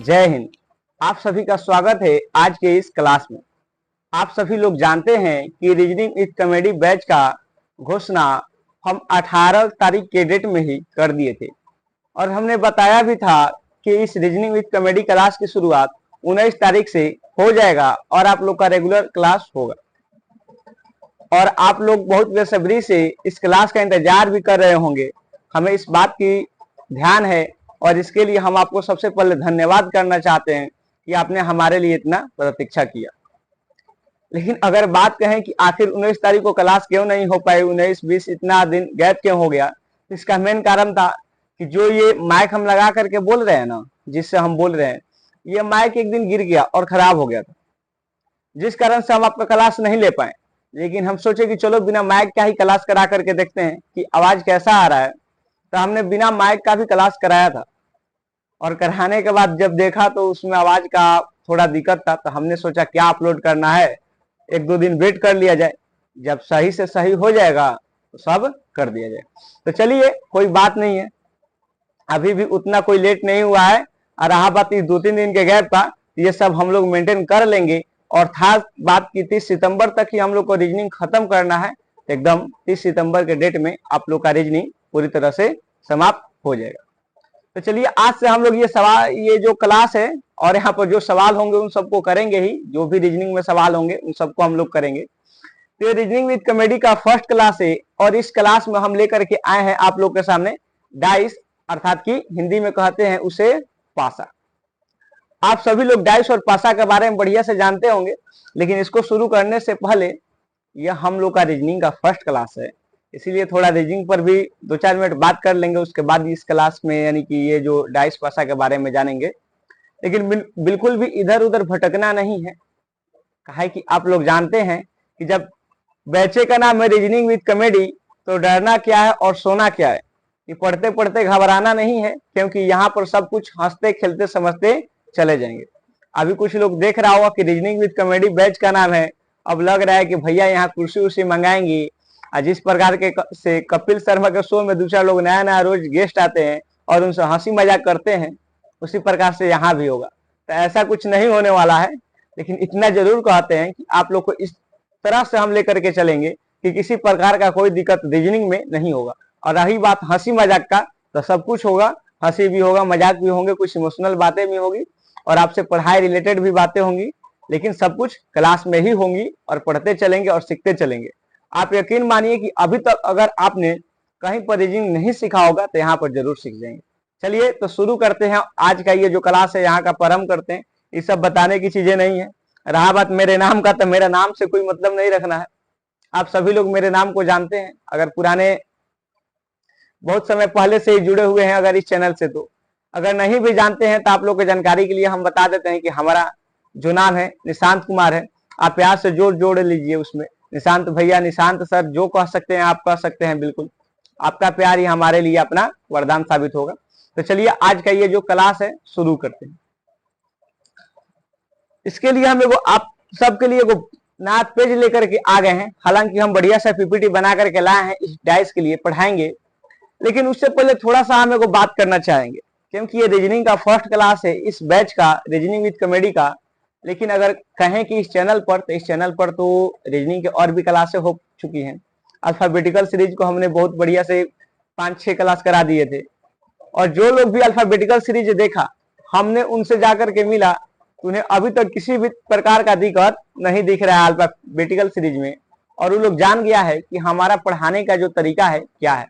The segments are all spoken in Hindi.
जय हिंद। आप सभी का स्वागत है आज के इस क्लास में। आप सभी लोग जानते हैं कि रीजनिंग विद कॉमेडी बैच का घोषणा हम 18 तारीख के डेट में ही कर दिए थे और हमने बताया भी था कि इस रीजनिंग विद कॉमेडी क्लास की शुरुआत 19 तारीख से हो जाएगा और आप लोग का रेगुलर क्लास होगा। और आप लोग बहुत बेसब्री से इस क्लास का इंतजार भी कर रहे होंगे। हमें इस बात की ध्यान है और इसके लिए हम आपको सबसे पहले धन्यवाद करना चाहते हैं कि आपने हमारे लिए इतना प्रतीक्षा किया। लेकिन अगर बात कहें कि आखिर 19 तारीख को क्लास क्यों नहीं हो पाई, 19-20 इतना दिन गैप क्यों हो गया, इसका मेन कारण था कि जो ये माइक हम लगा करके बोल रहे हैं ना, जिससे हम बोल रहे हैं, ये माइक एक दिन गिर गया और खराब हो गया था, जिस कारण से हम आपका क्लास नहीं ले पाए। लेकिन हम सोचे कि चलो बिना माइक का ही क्लास करा करके देखते हैं कि आवाज कैसा आ रहा है। तो हमने बिना माइक का भी क्लास कराया था और कराने के बाद जब देखा तो उसमें आवाज का थोड़ा दिक्कत था। तो हमने सोचा क्या अपलोड करना है, एक दो दिन वेट कर लिया जाए, जब सही से सही हो जाएगा तो सब कर दिया जाए। तो चलिए कोई बात नहीं है, अभी भी उतना कोई लेट नहीं हुआ है। और रहा बात इस 2-3 दिन के गैप का, ये सब हम लोग मेंटेन कर लेंगे। और खास बात की 30 सितंबर तक ही हम लोग को रीजनिंग खत्म करना है। एकदम 30 सितंबर के डेट में आप लोग का रीजनिंग पूरी तरह से समाप्त हो जाएगा। तो चलिए आज से हम लोग ये जो क्लास है और यहाँ पर जो सवाल होंगे उन सबको करेंगे ही। जो भी रीजनिंग में सवाल होंगे उन सबको हम लोग करेंगे। तो ये रीजनिंग विद कॉमेडी का फर्स्ट क्लास है और इस क्लास में हम लेकर के आए हैं आप लोग के सामने डाइस, अर्थात की हिंदी में कहते हैं उसे पासा। आप सभी लोग डाइस और पासा के बारे में बढ़िया से जानते होंगे, लेकिन इसको शुरू करने से पहले यह हम लोग का रीजनिंग का फर्स्ट क्लास है, इसीलिए थोड़ा रीजनिंग पर भी 2-4 मिनट बात कर लेंगे। उसके बाद इस क्लास में यानी कि ये जो डाइस पासा के बारे में जानेंगे। लेकिन बिल्कुल भी इधर उधर भटकना नहीं है, कहा कि आप लोग जानते हैं कि जब बैचे का नाम है रीजनिंग विद कॉमेडी, तो डरना क्या है और सोना क्या है, कि पढ़ते पढ़ते घबराना नहीं है, क्योंकि यहाँ पर सब कुछ हंसते खेलते समझते चले जाएंगे। अभी कुछ लोग देख रहा होगा कि रीजनिंग विद कॉमेडी बैच का नाम है, अब लग रहा है कि भैया यहाँ कुर्सी उर्सी मंगाएंगी। जिस प्रकार के से कपिल शर्मा के शो में दूसरा लोग नया नया रोज गेस्ट आते हैं और उनसे हंसी मजाक करते हैं, उसी प्रकार से यहाँ भी होगा। तो ऐसा कुछ नहीं होने वाला है, लेकिन इतना जरूर कहते हैं कि आप लोग को इस तरह से हम लेकर के चलेंगे कि किसी प्रकार का कोई दिक्कत रीजनिंग में नहीं होगा। और रही बात हंसी मजाक का, तो सब कुछ होगा, हंसी भी होगा, मजाक भी होंगे, कुछ इमोशनल बातें भी होगी और आपसे पढ़ाई रिलेटेड भी बातें होंगी। लेकिन सब कुछ क्लास में ही होंगी और पढ़ते चलेंगे और सीखते चलेंगे। आप यकीन मानिए कि अभी तक अगर आपने कहीं पर रीजनिंग नहीं सीखा होगा तो यहाँ पर जरूर सीख जाएंगे। चलिए तो शुरू करते हैं आज का ये जो क्लास है, यहाँ का प्रारंभ करते हैं। ये सब बताने की चीजें नहीं है। रहा बात मेरे नाम का, तो मेरा नाम से कोई मतलब नहीं रखना है। आप सभी लोग मेरे नाम को जानते हैं, अगर पुराने बहुत समय पहले से ही जुड़े हुए हैं अगर इस चैनल से। तो अगर नहीं भी जानते हैं तो आप लोग की जानकारी के लिए हम बता देते हैं कि हमारा जो नाम है निशांत कुमार है। आप प्यार से जोड़ लीजिए उसमें, निशांत भैया, निशांत सर, जो कह सकते हैं आप कह सकते हैं। बिल्कुल आपका प्यार ही हमारे लिए अपना वरदान साबित होगा। तो चलिए आज का ये जो क्लास है शुरू करते हैं। इसके लिए हम आप सबके लिए नया पेज लेकर के आ गए हैं। हालांकि हम बढ़िया सा पीपीटी बना करके लाए हैं, इस डाइस के लिए पढ़ाएंगे। लेकिन उससे पहले थोड़ा सा हम बात करना चाहेंगे, क्योंकि ये रीजनिंग का फर्स्ट क्लास है इस बैच का, रीजनिंग विद कॉमेडी का। लेकिन अगर कहें कि इस चैनल पर, तो इस चैनल पर तो रीजनिंग के और भी क्लासें हो चुकी हैं। अल्फाबेटिकल सीरीज को हमने बहुत बढ़िया से 5-6 क्लास करा दिए थे। और जो लोग भी अल्फाबेटिकल सीरीज देखा, हमने उनसे जाकर के मिला, उन्हें अभी तक किसी भी प्रकार का दिक्कत नहीं दिख रहा है अल्फाबेटिकल सीरीज में। और वो लोग जान गया है कि हमारा पढ़ाने का जो तरीका है क्या है।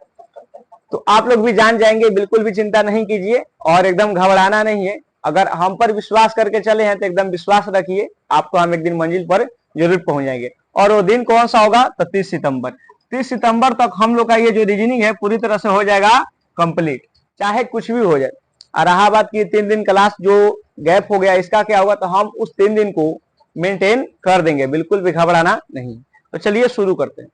तो आप लोग भी जान जाएंगे, बिल्कुल भी चिंता नहीं कीजिए और एकदम घबराना नहीं है। अगर हम पर विश्वास करके चले हैं तो एकदम विश्वास रखिए, आपको हम एक दिन मंजिल पर जरूर पहुंच जाएंगे। और वो दिन कौन सा होगा? तो 30 सितंबर। 30 सितंबर तक हम लोग का ये जो रीजनिंग है पूरी तरह से हो जाएगा कंप्लीट, चाहे कुछ भी हो जाए। और रहा बात की 3 दिन क्लास जो गैप हो गया, इसका क्या होगा? तो हम उस 3 दिन को मेंटेन कर देंगे, बिल्कुल भी घबराना नहीं। तो चलिए शुरू करते हैं।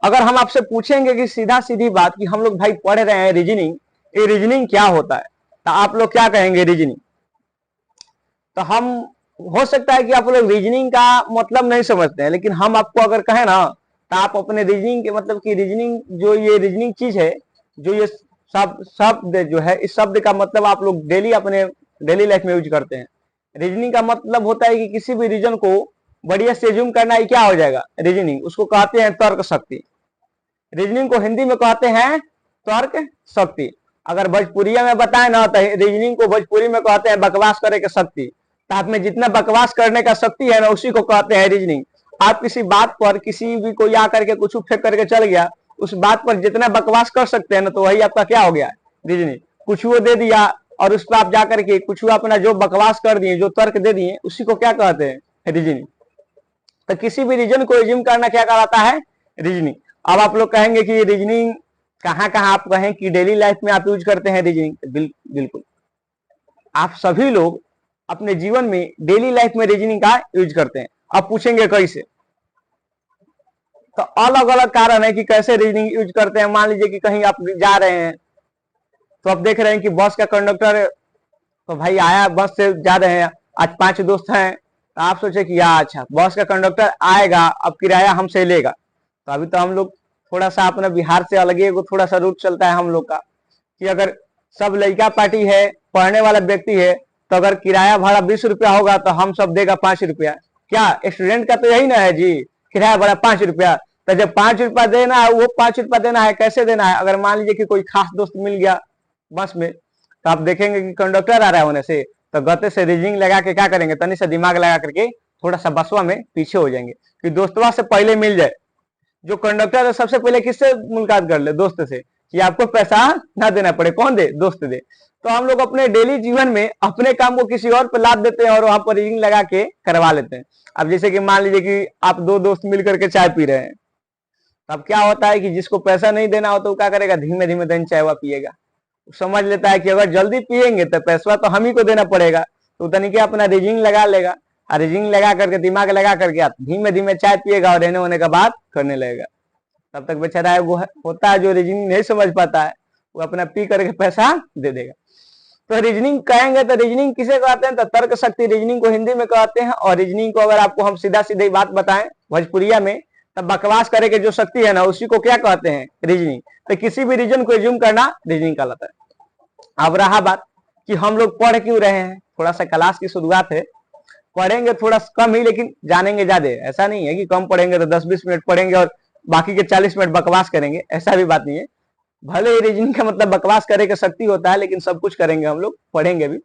अगर हम आपसे पूछेंगे कि सीधा सीधी बात कि हम लोग भाई पढ़ रहे हैं रीजनिंग, ये रीजनिंग क्या होता है, तो आप लोग क्या कहेंगे? रीजनिंग। तो हम हो सकता है कि आप लोग रीजनिंग का मतलब नहीं समझते हैं, लेकिन हम आपको अगर कहें ना, तो आप अपने रीजनिंग के मतलब कि रीजनिंग जो ये रीजनिंग चीज है, जो ये शब्द जो है, इस शब्द का मतलब आप लोग डेली अपने डेली लाइफ में यूज करते हैं। रीजनिंग का मतलब होता है कि किसी भी रीजन को बढ़िया से जूम करना ही क्या हो जाएगा, रीजनिंग। उसको कहते हैं तर्क शक्ति। रीजनिंग को हिंदी में कहते हैं तर्क शक्ति। अगर भोजपुरिया में बताए ना तो रीजनिंग को भोजपुरी में कहते हैं बकवास करे के शक्ति। तो आप में जितना बकवास करने का शक्ति है ना, उसी को कहते हैं रीजनिंग। आप किसी बात पर किसी भी कोई आकर के कुछ फेंक करके चल गया, उस बात पर जितना बकवास कर सकते हैं ना, तो वही आपका क्या हो गया, रीजनिंग। कुछ वो दे दिया और उस पर आप जाकर के कुछ अपना जो बकवास कर दिए, जो तर्क दे दिए, उसी को क्या कहते हैं, रीजनिंग। तो किसी भी रीजन को एज्यूम करना क्या कहलाता है, रीजनिंग। अब आप लोग कहेंगे कि रीजनिंग कहाँ कहाँ आप कहें कि डेली लाइफ में आप यूज करते हैं रीजनिंग। बिल्कुल, आप सभी लोग अपने जीवन में डेली लाइफ में रीजनिंग का यूज करते हैं। आप पूछेंगे कैसे, तो अलग अलग कारण है कि कैसे रीजनिंग यूज करते हैं। मान लीजिए कि कहीं आप जा रहे हैं, तो आप देख रहे हैं कि बस का कंडक्टर तो भाई आया, बस से जा रहे हैं, आज 5 दोस्त हैं, तो आप सोचे कि यार अच्छा बस का कंडक्टर आएगा, अब किराया हमसे लेगा। तो अभी तो हम लोग थोड़ा सा अपना बिहार से अलग ही थोड़ा सा रूट चलता है हम लोग का, कि अगर सब लड़का पार्टी है, पढ़ने वाला व्यक्ति है, तो अगर किराया भाड़ा 20 रुपया होगा तो हम सब देगा 5 रुपया। क्या स्टूडेंट का तो यही ना है जी, किराया भाड़ा 5 रुपया। तो जब 5 रुपया देना है, वो 5 रुपया देना है, कैसे देना है। अगर मान लीजिए कि कोई खास दोस्त मिल गया बस में, तो आप देखेंगे कि कंडक्टर आ रहा है होने से, तो गते से रीजनिंग लगा के क्या करेंगे, तनी सा दिमाग लगा करके थोड़ा सा बसवा में पीछे हो जाएंगे कि दोस्तवा से पहले मिल जाए। जो कंडक्टर है सबसे पहले किससे मुलाकात कर ले, दोस्त से, कि आपको पैसा ना देना पड़े। कौन दे, दोस्त दे। तो हम लोग अपने डेली जीवन में अपने काम को किसी और पे लाद देते हैं और वहां पर रीजनिंग लगा के करवा लेते हैं। अब जैसे कि मान लीजिए कि आप 2 दोस्त मिल करके चाय पी रहे हैं, तब क्या होता है कि जिसको पैसा नहीं देना हो तो वो क्या करेगा, धीमे धीमे दिन चाय हुआ पिएगा। समझ लेता है कि अगर जल्दी पिएंगे तो पैसा तो हम ही को देना पड़ेगा, तो तनिके अपना रीजनिंग लगा लेगा, और रीजनिंग लगा करके दिमाग लगा करके आप धीमे धीमे चाय पिएगा और रहने होने का बात करने लगेगा। तब तक बेचारा वो होता है जो रीजनिंग नहीं समझ पाता है, वो अपना पी करके पैसा दे देगा। तो रीजनिंग कहेंगे तो रीजनिंग किसे कहते हैं, तो तर्क शक्ति रीजनिंग को हिंदी में कहते हैं। और रीजनिंग को अगर आपको हम सीधा सीधे बात बताएं भोजपुरिया में, तब बकवास करे के जो शक्ति है ना, उसी को क्या कहते हैं, रीजनिंग। तो किसी भी रीजन को एज्यूम करना रीजनिंग कहलाता है। अब रहा बात कि हम लोग पढ़ क्यों रहे हैं, थोड़ा सा क्लास की शुरुआत है, पढ़ेंगे थोड़ा कम ही लेकिन जानेंगे ज्यादा। ऐसा नहीं है कि कम पढ़ेंगे तो 10-20 मिनट पढ़ेंगे और बाकी के 40 मिनट बकवास करेंगे, ऐसा भी बात नहीं है। भले ही रीजनिंग का मतलब बकवास करे का शक्ति होता है, लेकिन सब कुछ करेंगे हम लोग, पढ़ेंगे भी।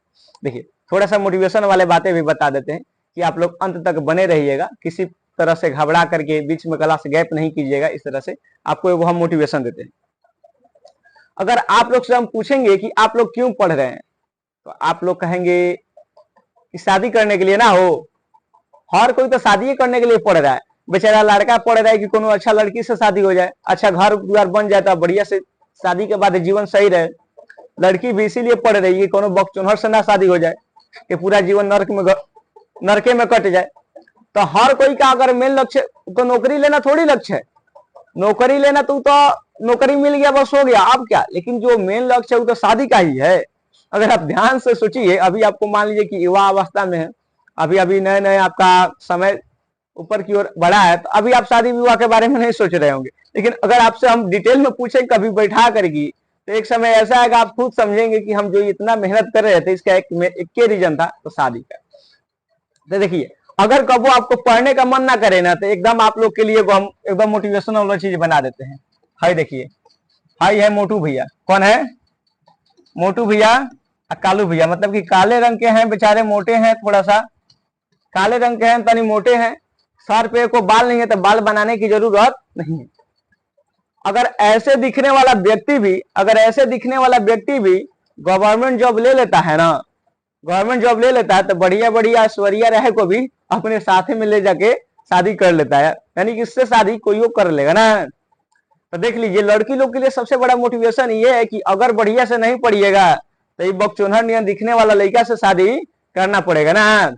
देखिए थोड़ा सा मोटिवेशन वाले बातें भी बता देते हैं कि आप लोग अंत तक बने रहिएगा, किसी तरह से घबरा करके बीच में क्लास गैप नहीं कीजिएगा। इस तरह से आपको वो हम मोटिवेशन देते हैं। अगर आप लोग से हम पूछेंगे कि आप लोग क्यों पढ़ रहे हैं, तो आप लोग कहेंगे कि शादी करने के लिए ना हो। हर कोई तो शादी करने के लिए पढ़ रहा है। बेचारा लड़का पढ़ रहा है कि कोनो अच्छा लड़की से शादी हो जाए, अच्छा घर द्वार बन जाए, तो बढ़िया से शादी के बाद जीवन सही रहे। लड़की भी इसीलिए पढ़ रही है कोनो बकचोनहर से ना शादी हो जाए कि पूरा जीवन नरके में कट जाए। तो हर कोई का अगर मेन लक्ष्य तो नौकरी लेना थोड़ी लक्ष्य है। नौकरी लेना तो नौकरी मिल गया बस हो गया, अब क्या। लेकिन जो मेन लक्ष्य है वो तो शादी का ही है। अगर आप ध्यान से सोचिए, अभी आपको मान लीजिए कि युवा अवस्था में है, अभी अभी नए नए आपका समय ऊपर की ओर बढ़ा है, तो अभी आप शादी विवाह के बारे में नहीं सोच रहे होंगे। लेकिन अगर आपसे हम डिटेल में पूछें कभी बैठा करेगी, तो एक समय ऐसा आएगा आप खुद समझेंगे कि हम जो इतना मेहनत कर रहे थे इसका एक रीजन था, तो शादी का। तो देखिए अगर कबो आपको पढ़ने का मन ना करे ना, तो एकदम आप लोग के लिए हम एकदम मोटिवेशनल वाला चीज बना देते हैं। हाय देखिए, हाय है मोटू भैया। कौन है, मोटू भैया और कालू भैया। मतलब कि काले रंग के हैं, बेचारे मोटे हैं, थोड़ा सा काले रंग के हैं, तनी मोटे हैं, सर पे को बाल नहीं है, तो बाल बनाने की जरूरत नहीं है। अगर ऐसे दिखने वाला व्यक्ति भी गवर्नमेंट जॉब ले लेता है ना, गवर्नमेंट जॉब ले लेता है, तो बढ़िया बढ़िया ऐश्वर्या राय को भी अपने साथ में ले जाके शादी कर लेता है। यानी कि इससे शादी कोई कर लेगा ना। तो देख लीजिए लड़की लोग के लिए सबसे बड़ा मोटिवेशन ये है कि अगर बढ़िया से नहीं पढ़िएगा तो ये बकचोनहर नियन दिखने वाला लड़का से शादी करना पड़ेगा ना।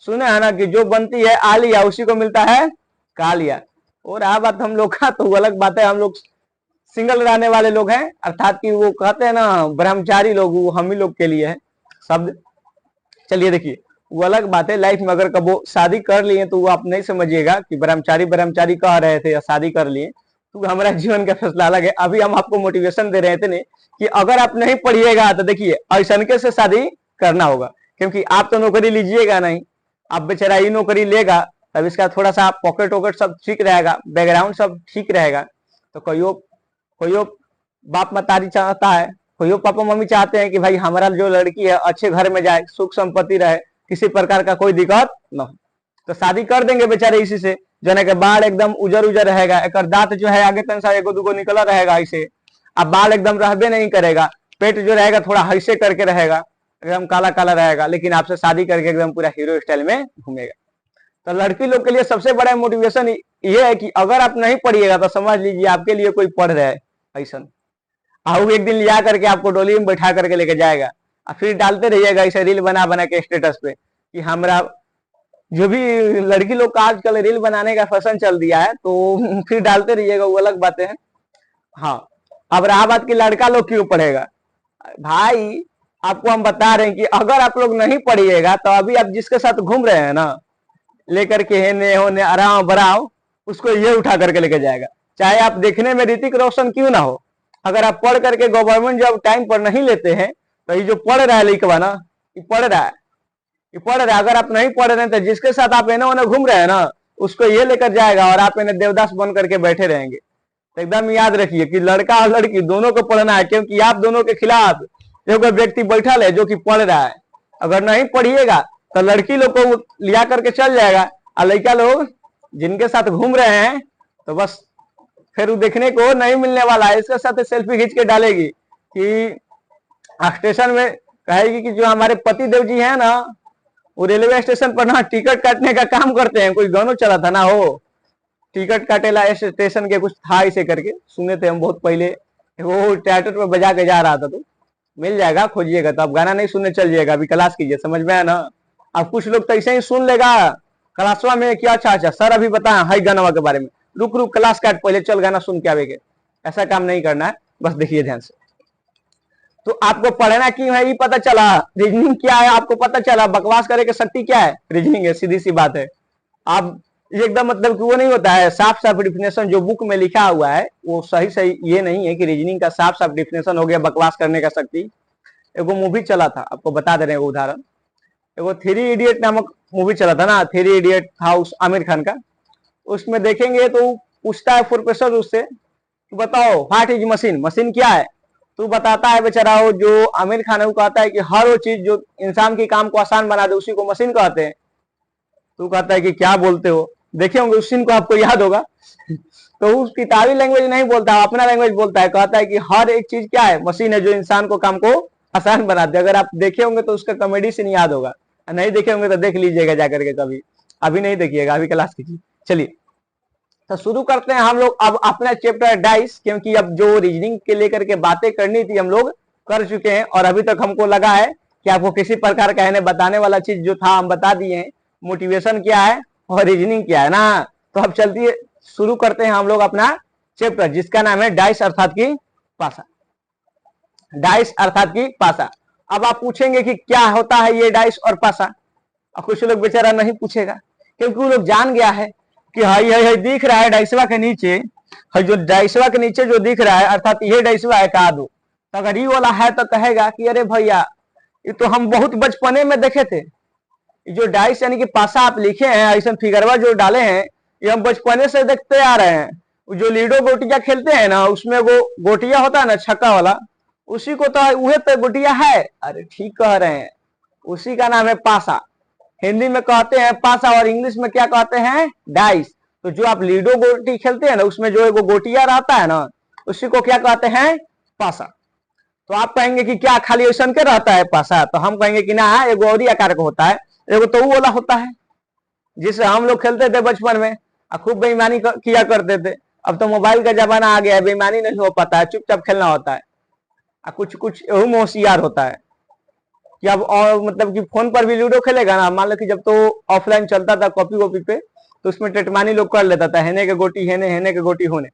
सुने है ना कि जो बनती है आलिया उसी को मिलता है कालिया। और आ बात हम लोग का तो अलग बात है, हम लोग सिंगल रहने वाले लोग हैं, अर्थात कि वो कहते हैं ना ब्रह्मचारी लोग, वो हम ही लोग के लिए है शब्द। चलिए देखिए वो अलग बात है। लाइफ में अगर कबो शादी कर लिए तो वो आप नहीं समझिएगा कि ब्रह्मचारी कह रहे थे या शादी कर लिए, तो हमारा जीवन का फैसला अलग है। अभी हम आपको मोटिवेशन दे रहे थे कि अगर आप नहीं पढ़िएगा तो देखिए ऐसन के से शादी करना होगा, क्योंकि आप तो नौकरी लीजिएगा नहीं, आप बेचारा ही नौकरी लेगा, तब इसका थोड़ा सा पॉकेट वॉकेट सब ठीक रहेगा, बैकग्राउंड सब ठीक रहेगा। तो कोई बाप मतारी चाहता है, कोई पापा मम्मी चाहते हैं कि भाई हमारा जो लड़की है अच्छे घर में जाए, सुख संपत्ति रहे, किसी प्रकार का कोई दिक्कत न हो, तो शादी कर देंगे बेचारे इसी से, जो है बाल एकदम उजर उजर रहेगा, एक दांत जो है आगे तन सा एगो दूगो निकला रहेगा ऐसे, अब बाल एकदम रहबे नहीं करेगा, पेट जो रहेगा थोड़ा हैसे करके रहेगा, एकदम काला काला रहेगा, लेकिन आपसे शादी करके एकदम पूरा हीरो स्टाइल में घूमेगा। तो लड़की लोग के लिए सबसे बड़ा मोटिवेशन ये है कि अगर आप नहीं पढ़िएगा तो समझ लीजिए आपके लिए कोई पढ़ रहा है ऐसा, आओ एक दिन लिया करके आपको डोली में बैठा करके लेके जाएगा, और फिर डालते रहिएगा ऐसे रील बना बना के स्टेटस पे कि हमारा, जो भी लड़की लोग का आजकल रील बनाने का फैशन चल दिया है, तो फिर डालते रहिएगा, वो अलग बातें हैं। हाँ, अब रहा बात की लड़का लोग क्यों पढ़ेगा, भाई आपको हम बता रहे हैं कि अगर आप लोग नहीं पढ़िएगा तो अभी आप जिसके साथ घूम रहे हैं ना, लेकर के हेने होने आराम बराव, उसको ये उठा करके लेके जाएगा, चाहे आप देखने में ऋतिक रोशन क्यों ना हो। अगर आप पढ़ करके गवर्नमेंट जॉब टाइम पर नहीं लेते हैं तो ये जो पढ़ रहा है लड़का ना, ये पढ़ रहा है, ये पढ़ रहा है। अगर आप नहीं पढ़ रहे हैं तो जिसके साथ आप एने ओने घूम रहे हैं ना, उसको ये लेकर जाएगा और आप इन्हें देवदास बन करके बैठे रहेंगे। तो एकदम याद रखिए कि लड़का और लड़की दोनों को पढ़ना है, क्योंकि आप दोनों के खिलाफ एक व्यक्ति बैठा है जो कि पढ़ रहा है। अगर नहीं पढ़िएगा तो लड़की लोग को लिया करके चल जाएगा, और लड़का लोग जिनके साथ घूम रहे हैं तो बस फिर देखने को नहीं मिलने वाला है। इसके साथ सेल्फी खींच के डालेगी कि स्टेशन में कहेगी कि जो हमारे पति देव जी है ना, वो रेलवे स्टेशन पर ना टिकट काटने का काम करते हैं। कोई गानों चला था ना, हो टिकट काटेला स्टेशन के कुछ था ऐसे करके, सुने थे हम बहुत पहले, वो थिएटर में बजा के जा रहा था। तो मिल जाएगा, खोजिएगा। तो आप गाना नहीं सुनने चल जाएगा, अभी क्लास कीजिए, समझ में आया ना। अब कुछ लोग तो ऐसे ही सुन लेगा क्लासवा में कि अच्छा अच्छा सर अभी बताया हाई गाना के बारे में, रुक रुक क्लास काट, पहले चल गाना सुन के आवेगे। ऐसा काम नहीं करना है, बस देखिए ध्यान से। तो आपको पढ़ना क्यों है ये पता चला, रीजनिंग क्या है आपको पता चला, बकवास करे की शक्ति क्या है, रीजनिंग है, सीधी सी बात है। आप एकदम मतलब कि वो नहीं होता है साफ साफ डिफिनेशन जो बुक में लिखा हुआ है वो सही सही ये नहीं है कि रीजनिंग का साफ साफ डिफिनेशन हो गया बकवास करने का शक्ति। एगो मूवी चला था, आपको बता दे रहे हैं उदाहरण, एगो 3 इडियट नामक मूवी चला था ना, 3 इडियट था उस आमिर खान का। उसमें देखेंगे तो पूछता है प्रोफेसर उससे, तो बताओ व्हाट इज मशीन, मशीन क्या है। तो बताता है बेचारा वो जो आमिर खान है, वो कहता है कि हर वो चीज जो इंसान के काम को आसान बना दे उसी को मशीन कहते हैं। तो कहता है कि क्या बोलते हो, देखे होंगे उस सीन को, आपको याद होगा। तो उस किताबी लैंग्वेज नहीं बोलता, अपना लैंग्वेज बोलता है, कहता है कि हर एक चीज क्या है, मशीन है जो इंसान को काम को आसान बनाते। अगर आप देखे होंगे तो उसका कॉमेडी सीन याद होगा, नहीं देखे होंगे तो देख लीजिएगा जाकर के कभी, अभी नहीं देखिएगा, अभी क्लास कीजिए। चलिए तो शुरू करते हैं हम लोग अब अपना चैप्टर डाइस, क्योंकि अब जो रीजनिंग के लेकर के बातें करनी थी हम लोग कर चुके हैं, और अभी तक हमको लगा है कि आपको किसी प्रकार का है बताने वाला चीज जो था हम बता दिए हैं, मोटिवेशन क्या है और रीजनिंग क्या है ना। तो अब चलती शुरू करते हैं हम लोग अपना चैप्टर जिसका नाम है डाइस अर्थात की पासा, डाइस अर्थात की पासा। अब आप पूछेंगे कि क्या होता है ये डाइस और पासा, और कुछ लोग बेचारा नहीं पूछेगा क्योंकि वो लोग जान गया है कि हाई दिख रहा है डाइसवा के नीचे, है जो डाइसवा के नीचे जो दिख रहा है अर्थात ये डाइसवा है का दो। तो अगर ये वाला है तो कहेगा कि अरे भैया ये तो हम बहुत बचपने में देखे थे, जो डाइस यानी कि पासा आप लिखे हैं ऐसा फिगरवा जो डाले हैं ये हम बचपने से देखते आ रहे हैं। जो लीडो गोटिया खेलते हैं ना उसमें वो गोटिया होता है ना छक्का वाला, उसी को तो वह तो गोटिया है। अरे ठीक कह रहे हैं, उसी का नाम है पासा। हिंदी में कहते हैं पासा और इंग्लिश में क्या कहते हैं, डाइस। तो जो आप लीडो गोटी खेलते हैं ना उसमें जो एगो गोटिया रहता है ना उसी को क्या कहते हैं, पासा। तो आप कहेंगे कि क्या खाली ऐसा के रहता है पासा, तो हम कहेंगे कि ना एगो और आकार का होता है, एगो तो वो वाला होता है जिससे हम लोग खेलते थे बचपन में और खूब बेईमानी किया करते थे। अब तो मोबाइल का जमाना आ गया है, बेईमानी नहीं हो पाता है, चुपचाप खेलना होता है। कुछ कुछ होशियार होता है कि अब और मतलब कि फोन पर भी लूडो खेलेगा ना, मान लो कि जब तो ऑफलाइन चलता था कॉपी वॉपी पे तो उसमें टेटमानी लोग कर लेता था, हेने के गोटी हेने, हेने के गोटी होने।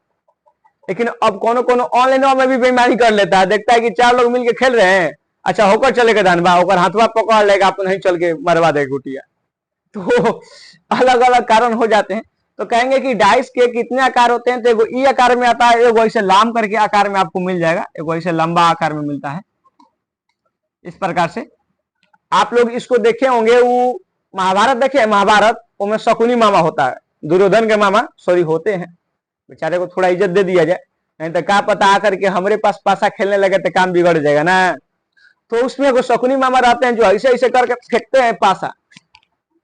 लेकिन अब कोनो कोनो ऑनलाइन में भी बेईमानी कर लेता है, देखता है कि 4 लोग मिलके खेल रहे हैं, अच्छा होकर चलेगा धनबा होकर हाथवा पकड़ लेगा, आप नहीं चल के मरवा दे गुटिया। तो अलग अलग कारण हो जाते हैं। तो कहेंगे कि डाइस के कितने आकार होते हैं, तो एगो ई आकार में आता है, एगो ऐसे लाम करके आकार में आपको मिल जाएगा, एगो ऐसे लंबा आकार में मिलता है इस प्रकार से। आप लोग इसको देखे होंगे, वो महाभारत देखे, महाभारत उसमें शकुनी मामा होता है, दुर्योधन के मामा सॉरी होते हैं, बेचारे को थोड़ा इज्जत दे दिया जाए, नहीं तो क्या पता आकर के हमारे पास पासा खेलने लगे तो काम बिगड़ जाएगा ना। तो उसमें वो शकुनी मामा रहते हैं जो ऐसे ऐसे करके फेंकते हैं पासा,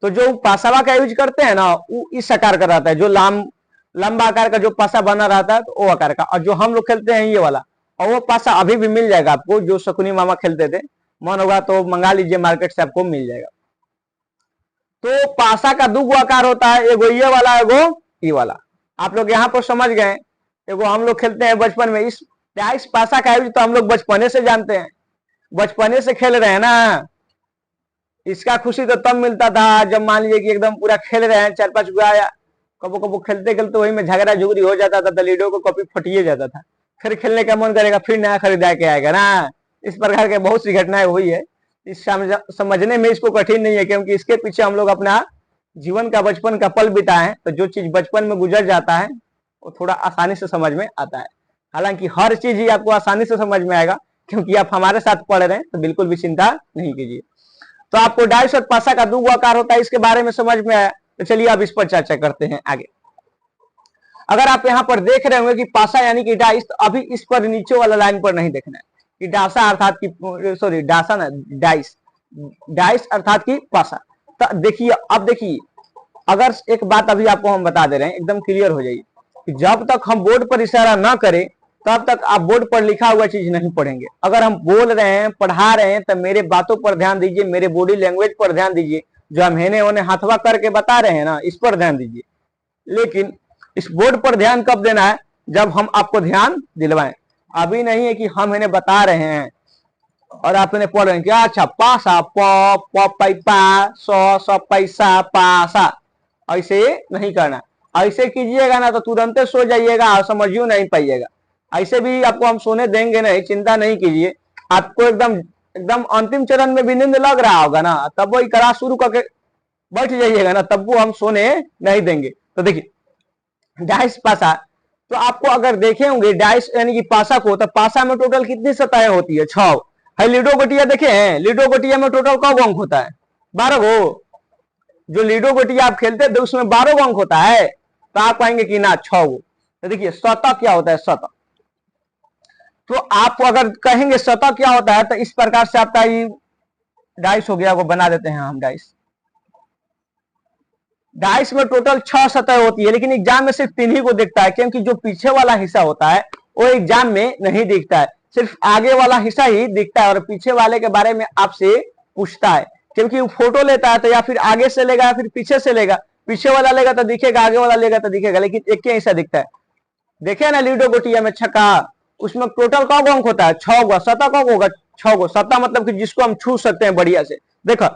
तो जो पासावा का यूज करते हैं ना वो इस आकार का रहता है, जो लंबा आकार का जो पासा बना रहता है तो वो आकार का, और जो हम लोग खेलते हैं ये वाला, और वो पासा अभी भी मिल जाएगा आपको, जो शकुनी मामा खेलते थे, मन होगा तो मंगा लीजिए मार्केट से, आपको मिल जाएगा। तो पासा का दो आकार होता है, एगो ये वाला, एगो ये वाला। आप लोग यहाँ पर समझ गए। एगो हम लोग खेलते हैं बचपन में, इस पासा का यूज तो हम लोग बचपने से जानते हैं, बचपने से खेल रहे हैं ना। इसका खुशी तो तब मिलता था जब मान लीजिए कि एकदम पूरा खेल रहे हैं, 4-5 गो आया, कबो कबो खेलते खेलते वही में झगड़ा झुगड़ी हो जाता था, तो लीडो को कॉपी फटिए जाता था, फिर खेलने का मन करेगा, फिर नया खरीदा के आएगा ना। इस प्रकार के बहुत सी घटनाएं हुई है। इस समझने में इसको कठिन नहीं है, क्योंकि इसके पीछे हम लोग अपना जीवन का बचपन का पल बिताए हैं, तो जो चीज बचपन में गुजर जाता है वो थोड़ा आसानी से समझ में आता है। हालांकि हर चीज ही आपको आसानी से समझ में आएगा, क्योंकि आप हमारे साथ पढ़ रहे हैं, तो बिल्कुल भी चिंता नहीं कीजिए। तो आपको डाइस और पासा का दो आकार होता है, इसके बारे में समझ में आया। तो चलिए अब इस पर चर्चा करते हैं आगे। अगर आप यहाँ पर देख रहे होंगे कि पासा यानी कि डाइस, तो अभी इस पर नीचे वाला लाइन पर नहीं देखना है कि डासा अर्थात की, सॉरी डासा ना, डाइस, डाइस अर्थात की पासा। तो देखिए, अब देखिए, अगर एक बात अभी आपको हम बता दे रहे हैं, एकदम क्लियर हो जाएगी कि जब तक हम बोर्ड पर इशारा ना करें तब तक आप बोर्ड पर लिखा हुआ चीज नहीं पढ़ेंगे। अगर हम बोल रहे हैं, पढ़ा रहे हैं, तो मेरे बातों पर ध्यान दीजिए, मेरे बॉडी लैंग्वेज पर ध्यान दीजिए, जो हम हेने होने हाथवा करके बता रहे हैं ना, इस पर ध्यान दीजिए। लेकिन इस बोर्ड पर ध्यान कब देना है? जब हम आपको ध्यान दिलवाएं। अभी नहीं है कि हम इन्हें बता रहे हैं और आप इन्हें पढ़ रहे हैं क्या, अच्छा पासा, प पैपा, सौ पैसा, पासा, ऐसे नहीं करना। ऐसे कीजिएगा ना तो तुरंत सो जाइएगा और समझियो नहीं पाइएगा। ऐसे भी आपको हम सोने देंगे नहीं, चिंता नहीं कीजिए। आपको एकदम एकदम अंतिम चरण में भी नींद लग रहा होगा ना, तब वो क्लास शुरू करके बैठ जाइएगा ना, तब वो हम सोने नहीं देंगे। तो देखिए, डाइस पासा, तो आपको अगर देखे होंगे डाइस यानी कि पासा को, तो पासा में टोटल कितनी सतहें होती है? 6 है। लीडो गोटिया देखे हैं? लीडो गोटिया में टोटल कब अंक होता है? 12 गो। जो लीडो गोटिया आप खेलते हैं उसमें 12 अंक होता है, तो आप कहेंगे कि ना 6 गो। तो देखिए सतह क्या होता है? सतह, तो आप अगर कहेंगे सतह क्या होता है, तो इस प्रकार से आपका ये डाइस हो गया, वो बना देते हैं हम डाइस। डाइस में टोटल 6 सतह होती है, लेकिन एग्जाम में सिर्फ 3 ही को दिखता है, क्योंकि जो पीछे वाला हिस्सा होता है वो एग्जाम में नहीं दिखता है, सिर्फ आगे वाला हिस्सा ही दिखता है, और पीछे वाले के बारे में आपसे पूछता है, क्योंकि वो फोटो लेता है तो या फिर आगे से लेगा या फिर पीछे से लेगा। पीछे वाला लेगा तो दिखेगा, आगे वाला लेगा तो दिखेगा, लेकिन एक ही हिस्सा दिखता है। देखे ना लीडो गोटिया में छक्का, उसमें टोटल कब अंक होता है? 6 गो। सतह कब होगा? 6 गो। सतह मतलब कि जिसको हम छू सकते हैं बढ़िया से। देखो,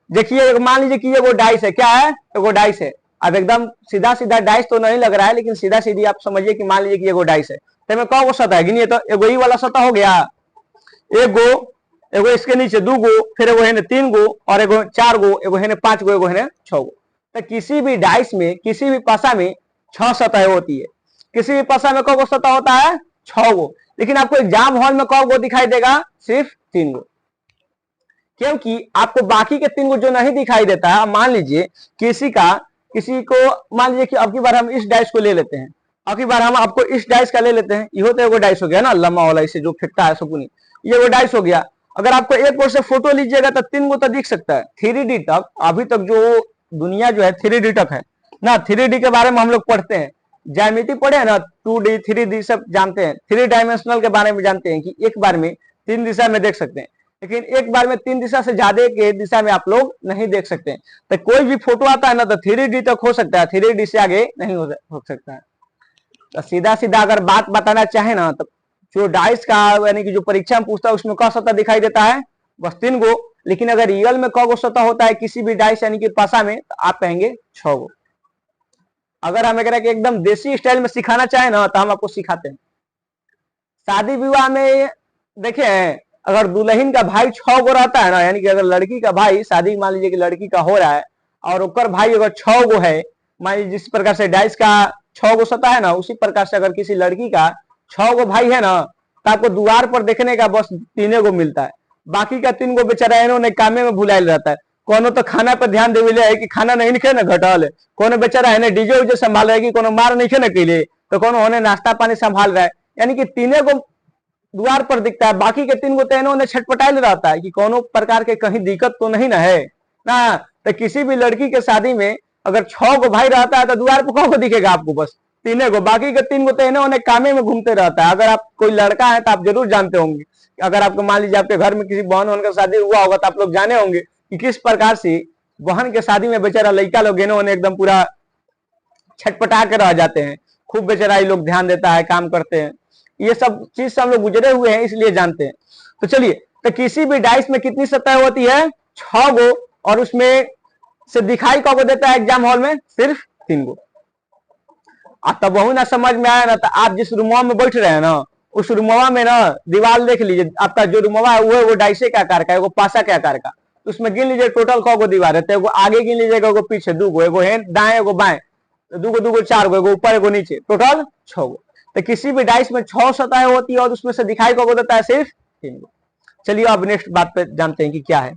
देखिए, मान लीजिए कि ये वो डाइस है, क्या है? वो डाइस है। अब एकदम सीधा सीधा डाइस तो नहीं लग रहा है, लेकिन सीधा सीधी आप समझिए कि मान लीजिए कि ये वो डाइस है, तो मैं कब सतह है गिनिए तो? एगो ही वाला सतह हो गया, एक गो, एगो इसके नीचे 2 गो, फिर एगो है 3 गो, और एगो 4 गो, एगो है 5 गो, एगो है 6 गो। तो किसी भी डाइस में, किसी भी पासा में 6 सतह होती है। किसी भी पासा में कब सतह होता है? 6 गो। लेकिन आपको एग्जाम हॉल में कब गो दिखाई देगा? सिर्फ 3 गो, क्योंकि आपको बाकी के 3 गो जो नहीं दिखाई देता है, मान लीजिए किसी को मान लीजिए कि अब की बार हम इस डाइस को ले लेते हैं, अब की बार हम आपको इस डाइस का ले लेते हैं, ये तो एगो डाइस हो गया ना, लम्बा वाला, इसे जो फेंकता है सकुनी, ये वो डाइस हो गया। अगर आपको एक ओर से फोटो लीजिएगा तो 3 गो तो दिख सकता है। 3D तक, अभी तक जो दुनिया जो है 3D तक है ना, 3D के बारे में हम लोग पढ़ते हैं, ज्यामिति पढ़े है ना, 2D 3D सब जानते हैं, 3 डायमेंशनल के बारे में जानते हैं कि एक बार में 3 दिशा में देख सकते हैं, लेकिन एक बार में 3 दिशा से ज्यादा के दिशा में आप लोग नहीं देख सकते। तो कोई भी फोटो आता है ना तो 3D तक हो सकता है, 3D से आगे नहीं हो सकता है। तो सीधा सीधा अगर बात बताना चाहे ना, तो जो डाइस का यानी कि जो परीक्षा में पूछता है उसमें क सतह दिखाई देता है? बस 3 गो। लेकिन अगर रियल में क गो सतह होता है किसी भी डाइस यानी कि पासा में, तो आप कहेंगे 6 गो। अगर हम एकदम देसी स्टाइल में सिखाना चाहे ना तो हम आपको सिखाते हैं। शादी विवाह में देखे हैं, अगर दुल्हन का भाई 6 गो रहता है ना, यानी कि अगर लड़की का भाई, शादी मान लीजिए कि लड़की का हो रहा है और ऊपर भाई अगर 6 गो है, मान लीजिए जिस प्रकार से डाइस का 6 गो सतह है ना, उसी प्रकार से अगर किसी लड़की का 6 गो भाई है ना, तो आपको द्वार पर देखने का बस 3 गो मिलता है। बाकी का 3 गो बेचारा इन्होंने कामे में भुलाइल रहता है। कोनो तो खाना पर ध्यान देवे है कि खाना नहीं खे ना घटल, कोनो बेचारा है ना डीजे उजे संभाल रहा है कि कोनो मार नहीं खे ना कैले, तो कोनो होने नाश्ता पानी संभाल रहा है। यानी कि 3 गो द्वार पर दिखता है, बाकी के 3 गो तो इन्होंने छटपटाइल रहता है कि कोनो प्रकार के कहीं दिक्कत तो नहीं ना है ना। तो किसी भी लड़की के शादी में अगर 6 गो भाई रहता है तो द्वार पर कौन को दिखेगा आपको? बस 3 गो, बाकी के 3 गो तो इन्होंने कामे में घूमते रहता है। अगर आप कोई लड़का है तो आप जरूर जानते होंगे, अगर आपको मान लीजिए आपके घर में किसी बहन वहन का शादी हुआ होगा तो आप लोग जाने होंगे कि किस प्रकार से बहन के शादी में बेचारा लड़का लोग इन्होंने एकदम पूरा छटपटा के रह जाते हैं। खूब बेचारा ये लोग ध्यान देता है, काम करते हैं। ये सब चीज से हम लोग गुजरे हुए हैं, इसलिए जानते हैं। तो चलिए, तो किसी भी डाइस में कितनी सतह होती है? 6 गो, और उसमें से दिखाई कब देता है एग्जाम हॉल में? सिर्फ 3 गो। तब वही ना समझ में आया ना, तो आप जिस रूमवा में बैठ रहे हैं ना, उस रूमवा में ना दीवार देख लीजिए, आपका जो रूमवा है वो डाइसे के आकार का है, वो पासा के आकार का। तो उसमें गिन लीजिए टोटल कौ गो दीवार है। तो एगो आगे गिन लीजिएगा, एगो पीछे 2 गो, एगो दाएं एगो बाएं, 2 गो 4 गो, एगो ऊपर एगो नीचे, टोटल 6 गो। तो किसी भी डाइस में 6 सतह होती है और उसमें से दिखाई कब देता है? सिर्फ 3 गो। चलिए अब नेक्स्ट बात पे जानते हैं कि क्या है।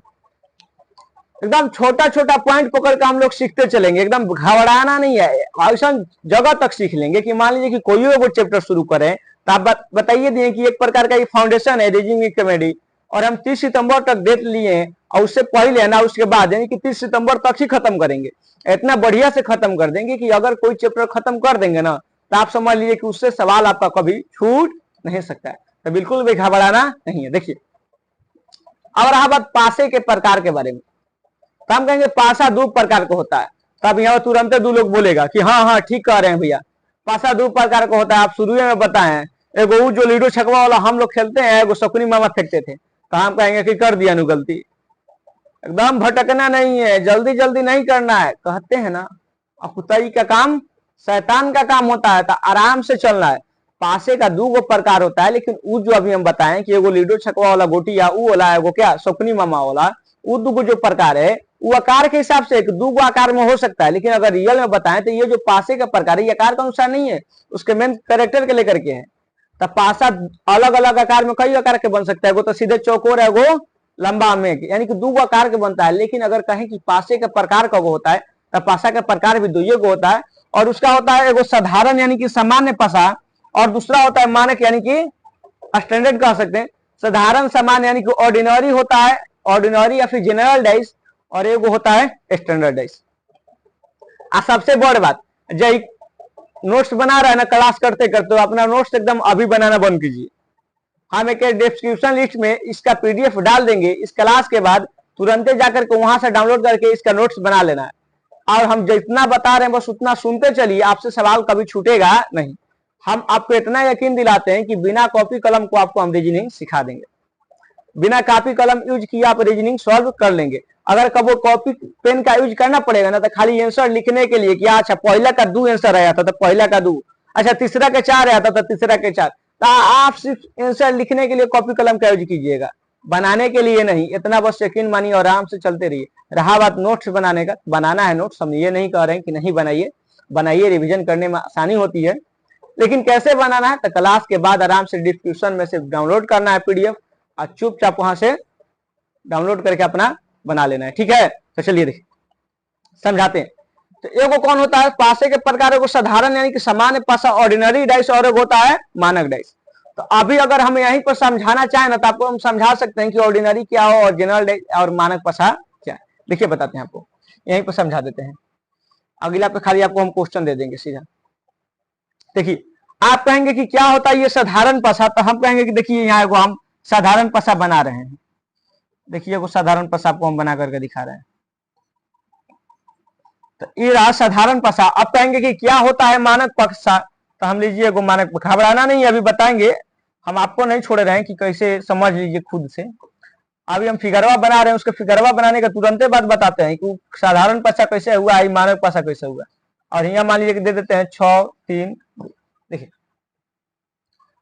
एकदम छोटा छोटा पॉइंट पकड़ के हम लोग सीखते चलेंगे, एकदम घबराना नहीं है। ऐसा जगह तक सीख लेंगे कि मान लीजिए कि कोई वो चैप्टर शुरू करें तो आप बताइए दिए कि एक प्रकार का ये फाउंडेशन है रीजनिंग कॉमेडी, और हम 30 सितंबर तक डेट लिए हैं, और उससे पहले है ना उसके बाद, यानी कि 30 सितंबर तक ही खत्म करेंगे। इतना बढ़िया से खत्म कर देंगे कि अगर कोई चैप्टर खत्म कर देंगे ना तो आप समझ लीजिए कि उससे सवाल आपका कभी छूट नहीं सकता है। तो बिल्कुल भी घबराना नहीं है। देखिए, अब रहा बात पासे के प्रकार के बारे में। तो हम कहेंगे पासा 2 प्रकार का होता है। तब यहाँ तुरंत 2 लोग बोलेगा कि हाँ हाँ ठीक कह रहे हैं भैया, पासा 2 प्रकार का होता है। आप शुरू में बताएं, एगो जो लूडो छकवा वाला हम लोग खेलते हैं, एगो शकुनी मामा फेंकते थे। तो हम कहेंगे कि कर दिया नु गलती। एकदम भटकना नहीं है, जल्दी जल्दी नहीं करना है। कहते हैं ना, अकुतई का काम शैतान का काम होता है, तो आराम से चलना है। पासे का 2 गो प्रकार होता है, लेकिन वो जो अभी हम बताएं कि एगो लीडो छकवा वाला गोटी या वो वाला, एगो क्या शकुनी मामा वाला, वो 2 गो जो प्रकार है वो आकार के हिसाब से 2 गो आकार में हो सकता है। लेकिन अगर रियल में बताएं तो ये जो पासे का प्रकार है, ये आकार के अनुसार नहीं है, उसके मेन कैरेक्टर के लेकर के है। तो पासा अलग अलग आकार में कई आकार के बन सकता है। वो तो सीधे चौकोर है, वो लंबा में, यानी कि 2 गो आकार के बनता है। लेकिन अगर कहें कि पासे का प्रकार कब होता है, तो पासा का प्रकार भी 2 गो होता है, और उसका होता है एगो साधारण यानी कि सामान्य पासा, और दूसरा होता है मानक यानी कि स्टैंडर्ड कह सकते हैं। साधारण सामान्य यानी कि ऑर्डिनरी होता है, ऑर्डिनरी या फिर जनरल डाइस, और एगो होता है स्टैंडर्ड डाइस। सबसे बड़ बात, जब नोट्स बना रहा है ना क्लास करते करते, अपना नोट्स एकदम अभी बनाना बंद कीजिए। हम एक डिस्क्रिप्शन लिस्ट में इसका पीडीएफ डाल देंगे। इस क्लास के बाद तुरंत जाकर के वहां से डाउनलोड करके इसका नोट्स बना लेना है, और हम जितना बता रहे हैं बस उतना सुनते चलिए, आपसे सवाल कभी छूटेगा नहीं। हम आपको इतना यकीन दिलाते हैं कि बिना कॉपी कलम को आपको हम रीजनिंग सिखा देंगे। बिना कॉपी कलम यूज किए आप रीजनिंग सॉल्व कर लेंगे। अगर कभी कॉपी पेन का यूज करना पड़ेगा ना, तो खाली आंसर लिखने के लिए कि अच्छा पहला का 2 आंसर आया था तो पहला का 2, अच्छा तीसरा का 4 आया था तो तीसरा के 4, तो आप सिर्फ आंसर लिखने के लिए कॉपी कलम का यूज कीजिएगा, बनाने के लिए नहीं। इतना बस यकीन मानिए और आराम से चलते रहिए। रहा बात नोट्स बनाने का, बनाना है नोट्स, हम ये नहीं कह रहे हैं कि नहीं बनाइए, बनाइए, रिविजन करने में आसानी होती है। लेकिन कैसे बनाना है, तो क्लास के बाद आराम से डिस्क्रिप्शन में से डाउनलोड करना है पीडीएफ, और चुपचाप वहां से डाउनलोड करके अपना बना लेना है। ठीक है, तो चलिए देखिए समझाते हैं। तो एगो कौन होता है पासे के प्रकार, एगो साधारण यानी कि सामान्य पासा ऑर्डिनरी डाइस, और एक होता है मानक डाइस। तो अभी अगर हम यहीं पर समझाना चाहें ना तो आपको हम समझा सकते हैं कि ऑर्डिनरी क्या हो और जनरल डाइस और मानक पासा क्या है। देखिए बताते हैं आपको, यहीं पर समझा देते हैं। अगला पे खाली आपको हम क्वेश्चन दे देंगे सीधा। देखिए, आप कहेंगे कि क्या होता है ये साधारण पासा, तो हम कहेंगे कि देखिए यहाँ को हम साधारण पासा बना रहे हैं। देखिए वो साधारण पासा आपको हम बना करके दिखा रहे हैं। तो ये रहा साधारण पासा। अब कहेंगे कि क्या होता है मानक पासा, तो हम लीजिए वो मानक, घबराना नहीं, अभी बताएंगे, हम आपको नहीं छोड़ रहे हैं कि कैसे समझ लीजिए खुद से। अभी हम फिगरवा बना रहे हैं, उसके फिगरवा बनाने का तुरंत बाद बताते हैं कि साधारण पासा कैसे हुआ, मानक पासा कैसे हुआ। और यहाँ मान लीजिए कि दे देते हैं 6 3। देखिए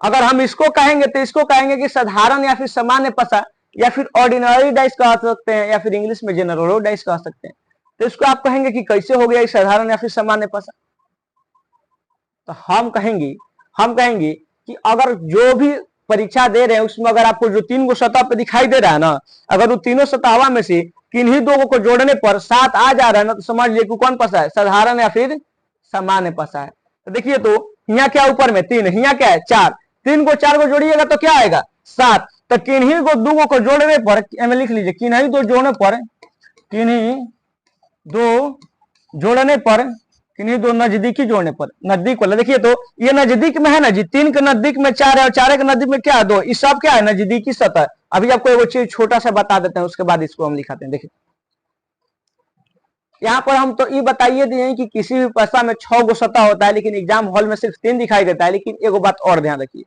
अगर हम इसको कहेंगे तो इसको कहेंगे कि साधारण या फिर सामान्य पासा, या फिर ऑर्डिनरी डाइस कह सकते हैं, या फिर इंग्लिश में जनरल डाइस कह सकते हैं। तो इसको आप कहेंगे कि कैसे हो गया साधारण या फिर सामान्य पासा, तो हम कहेंगे कि अगर जो भी परीक्षा दे रहे हैं उसमें अगर आपको जो 3 गो सतह पे दिखाई दे रहा है ना, अगर वो तीनों सतहवा में से किन्हीं 2 को जोड़ने पर 7 आ जा रहा है ना, तो समझ लीजिए कि कौन फंसा है, साधारण या फिर सामान्य फंसा है। तो देखिए तो यहाँ क्या ऊपर में 3, यहाँ क्या है 4, 3 को 4 को जोड़िएगा तो क्या आएगा 7। तो किन्हीं को 2 को जोड़ने पर, लिख लीजिए किन्हीं 2 जोड़ने पर, किन्हीं 2 जोड़ने पर, किन्हीं 2 नजदीकी जोड़ने पर, नजदीक वाला देखिए तो ये नजदीक में है ना जी, 3 के नजदीक में 4 है और 4 के नजदीक में क्या है 2, इस सब क्या है नजदीकी सतह। अभी आपको एक चीज छोटा सा बता देते हैं, उसके बाद इसको हम लिखाते हैं। देखिए यहाँ पर हम तो ये बताइए दिए कि किसी भी भाषा में 6 गो सतह होता है, लेकिन एग्जाम हॉल में सिर्फ 3 दिखाई देता है। लेकिन एक बात और ध्यान रखिए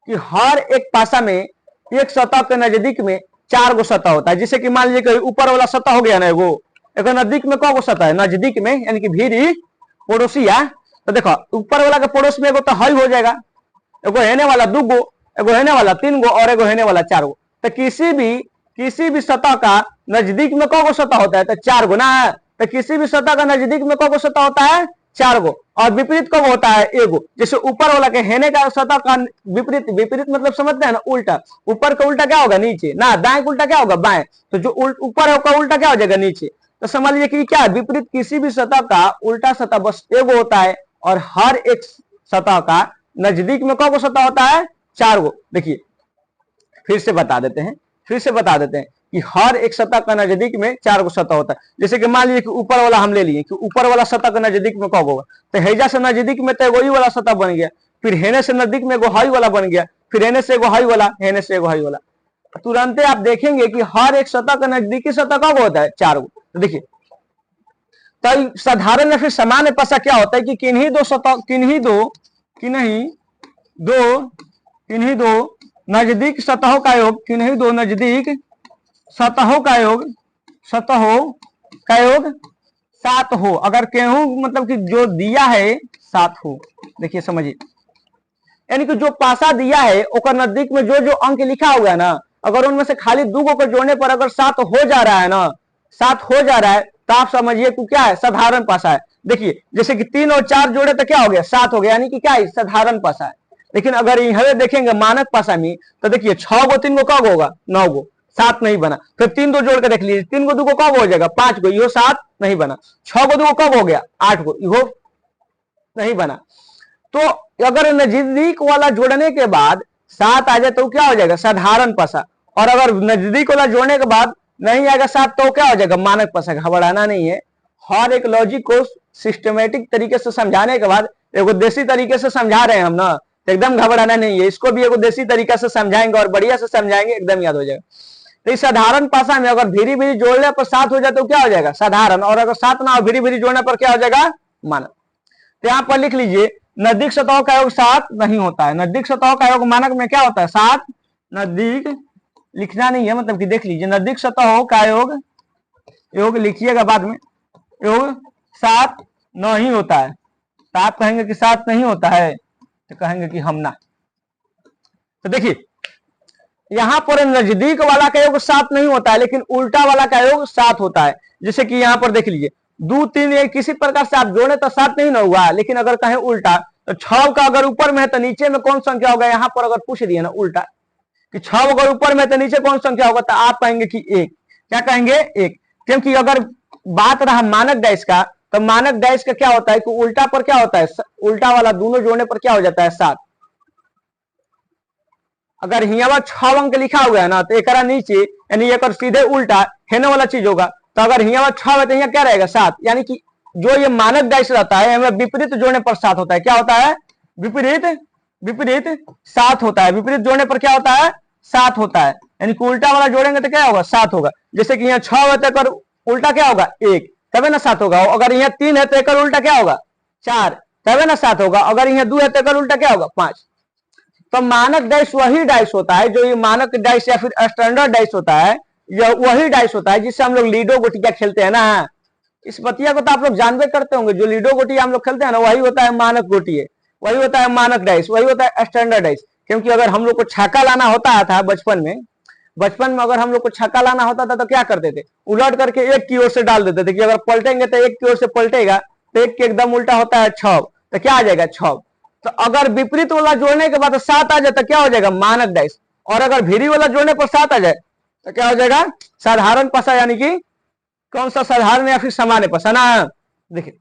कि हर एक भाषा में एक सतह के नजदीक में 4 गो सतह होता है। जैसे कि मान लीजिए ऊपर वाला सतह हो गया ना, एगो एक नजदीक में कौ सतह है, नजदीक में यानी कि भीरी पड़ोसिया। तो देखो ऊपर वाला के पड़ोस में एगो तो हई हो जाएगा, एगो हेने वाला 2 गो, एगो हेने वाला 3 गो और एगो हेने वाला 4 गो। तो किसी भी सतह का नजदीक में कौ गो सतह होता है, तो 4 गो ना। तो किसी भी सतह का नजदीक में कौ गो सतह होता है 4 गो, और विपरीत कब होता है एगो। जैसे ऊपर वाला के हेने का सतह का विपरीत, विपरीत मतलब समझते हैं ना, उल्टा। ऊपर का उल्टा क्या होगा नीचे ना, दाएं का उल्टा क्या होगा बाएं। तो जो ऊपर है उसका उल्टा क्या हो जाएगा नीचे। तो समझ लीजिए कि क्या विपरीत किसी भी सतह का उल्टा सतह बस एगो होता है, और हर एक सतह का नजदीक में कौ गो सतह होता है 4 गो। देखिए फिर से बता देते हैं कि हर एक सतह का नजदीक में 4 गो सतह होता है। जैसे कि मान लीजिए कि ऊपर वाला हम ले लिए कि ऊपर वाला सतह का नजदीक में कब होगा, तो हैजा से नजदीक में तो वही वाला सतह बन गया, फिर हेने से नजदीक में एगो हाई वाला बन गया, फिर हेने से एगो हाई वाला, हेने से एगो हाई वाला। तुरंत आप देखेंगे कि हर एक सतह का नजदीकी सतह कब होता है 4 गो। तो देखिए तो साधारण या फिर सामान्य पसा क्या होता है कि किन्हीं दो नजदीक सतहों का योग, किन्हीं 2 नजदीक सतहों का योग 7 हो। अगर केहू मतलब कि जो दिया है 7 हो। देखिए समझिए, यानी कि जो पासा दिया है ओकर नजदीक में जो जो अंक लिखा हुआ है ना, अगर उनमें से खाली 2 को जोड़ने पर अगर 7 हो जा रहा है ना, 7 हो जा रहा है, तो आप समझिए कि क्या है साधारण पासा है। देखिए जैसे कि 3 और 4 जोड़े तो क्या हो गया 7 हो गया, यानी कि क्या है साधारण पासा है। लेकिन अगर यह देखेंगे मानक पासा में, तो देखिए 6 गो 3 गो कब होगा 9 गो, 7 नहीं बना। फिर 3 2 जोड़ के देख लीजिए, 3 को 2 को कब हो जाएगा 5 गो, यो 7 नहीं बना। 6 को 2 को कब हो गया 8 गो, यो नहीं बना। तो अगर नजदीक वाला जोड़ने के बाद 7 आ जाए तो क्या हो जाएगा साधारण पासा, और अगर नजदीक वाला जोड़ने के बाद नहीं आएगा 7 तो क्या हो जाएगा मानक पासा। घबराना नहीं है, हर एक लॉजिक को सिस्टमेटिक तरीके से समझाने के बाद एगो देसी तरीके से समझा रहे हैं हम ना, तो एकदम घबराना नहीं है। इसको भी एगो देसी तरीका से समझाएंगे और बढ़िया से समझाएंगे, एकदम याद हो जाएगा। तो इस साधारण पासा में अगर भीरी भीरी जोड़ने पर 7 हो जाए तो क्या हो जाएगा साधारण, और अगर 7 ना हो भीरी भीरी जोड़ने पर क्या हो जाएगा मानक। तो यहाँ पर लिख लीजिए नजदीक सतहों का योग 7 नहीं होता है। नजदीक सतहों का योग मानक में क्या होता है 7, नजदीक लिखना नहीं है, मतलब कि देख लीजिए नजदीक सतहों का योग लिखिएगा बाद में, योग 7 नहीं होता है। तो आप कहेंगे कि 7 नहीं होता है, तो कहेंगे कि हम ना। तो देखिए यहां पर नजदीक वाला का योग 7 नहीं होता है, लेकिन उल्टा वाला का योग 7 होता है। जैसे कि यहाँ पर देख लीजिए 2 3 एक किसी प्रकार से आप जोड़े तो 7 नहीं ना हुआ, लेकिन अगर कहें उल्टा तो 6 का अगर ऊपर में है तो नीचे में कौन संख्या होगा। यहाँ पर अगर पूछ दिए ना उल्टा कि 6 अगर ऊपर में तो नीचे कौन संख्या होगा, तो आप कहेंगे कि 1। क्या कहेंगे 1, क्योंकि अगर बात रहा मानक डाइस का, तो मानक डाइस का क्या होता है कि उल्टा पर क्या होता है, उल्टा वाला दोनों जोड़ने पर क्या हो जाता है 7। अगर हियावा 6 अंक लिखा हुआ है ना, तो एक नीचे यानी एक सीधे उल्टा हेने वाला चीज होगा। तो अगर हियावा 6 है तो यहाँ क्या रहेगा 7, यानी कि जो ये मानक डाइस रहता है हमें विपरीत जोड़ने पर 7 होता है। क्या होता है विपरीत 7 होता है। विपरीत जोड़ने पर क्या होता है 7 होता है, यानी कि उल्टा वाला जोड़ेंगे तो क्या होगा 7 होगा। जैसे कि यहाँ 6 है तो उल्टा क्या होगा 1, तबे ना 7 होगा। अगर यहाँ 3 है तो एक उल्टा क्या होगा 4, तबे ना 7 होगा। अगर यहाँ 2 है तो एक उल्टा क्या होगा 5। तो मानक डाइस वही डाइस होता है, जो ये मानक डाइस या फिर स्टैंडर्ड डाइस होता है, यह वही डाइस होता है जिससे हम लोग लीडो गोटिया खेलते हैं ना। इस बतिया को तो आप लोग जानबे करते होंगे, जो लीडो गोटी हम लोग खेलते हैं ना, वही होता है मानक गोटी है, वही होता है मानक डाइस, वही होता है स्टैंडर्ड डाइस। क्योंकि अगर हम लोग को छक्का लाना होता था बचपन में अगर हम लोग को छक्का लाना होता था तो क्या करते थे, उलट करके एक की ओर से डाल देते थे कि अगर पलटेंगे तो एक की ओर से पलटेगा, तो एक के एकदम उल्टा होता है 6, तो क्या आ जाएगा 6। तो अगर विपरीत वाला जोड़ने के बाद 7 आ जाए तो क्या हो जाएगा, मानक डैश। और अगर भीरी वाला जोड़ने पर 7 आ जाए तो क्या हो जाएगा, साधारण पसा, यानी कि कौन सा, साधारण या फिर सामान्य पसा ना। देखिए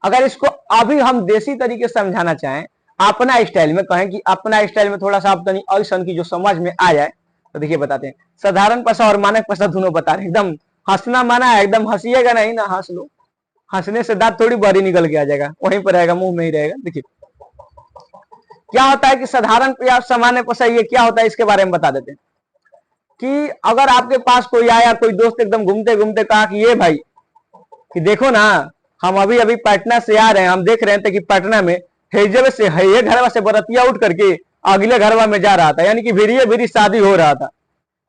अगर इसको अभी हम देसी तरीके से समझाना चाहें, अपना स्टाइल में कहें कि अपना स्टाइल में थोड़ा सा आप ऐसा की जो समझ में आ जाए, तो देखिए बताते हैं। साधारण पसा और मानक पसा दोनों बता रहे, एकदम हंसना माना है, एकदम हंसीएगा नहीं ना, हंस लो, हंसने से दांत थोड़ी बाहरी निकल के आ जाएगा, वहीं पर रहेगा, मुंह में ही रहेगा। देखिए क्या होता है कि साधारण या सामान्य पसा ये क्या होता है, इसके बारे में बता देते हैं। कि अगर आपके पास कोई आया, कोई दोस्त एकदम घूमते घूमते कहा कि ये भाई कि देखो ना, हम अभी अभी पटना से आ रहे हैं, हम देख रहे थे कि पटना में हेजवे से है घरवा से बरतिया उठ करके अगले घरवा में जा रहा था, यानी कि भीड़िए भीड़ी शादी हो रहा था।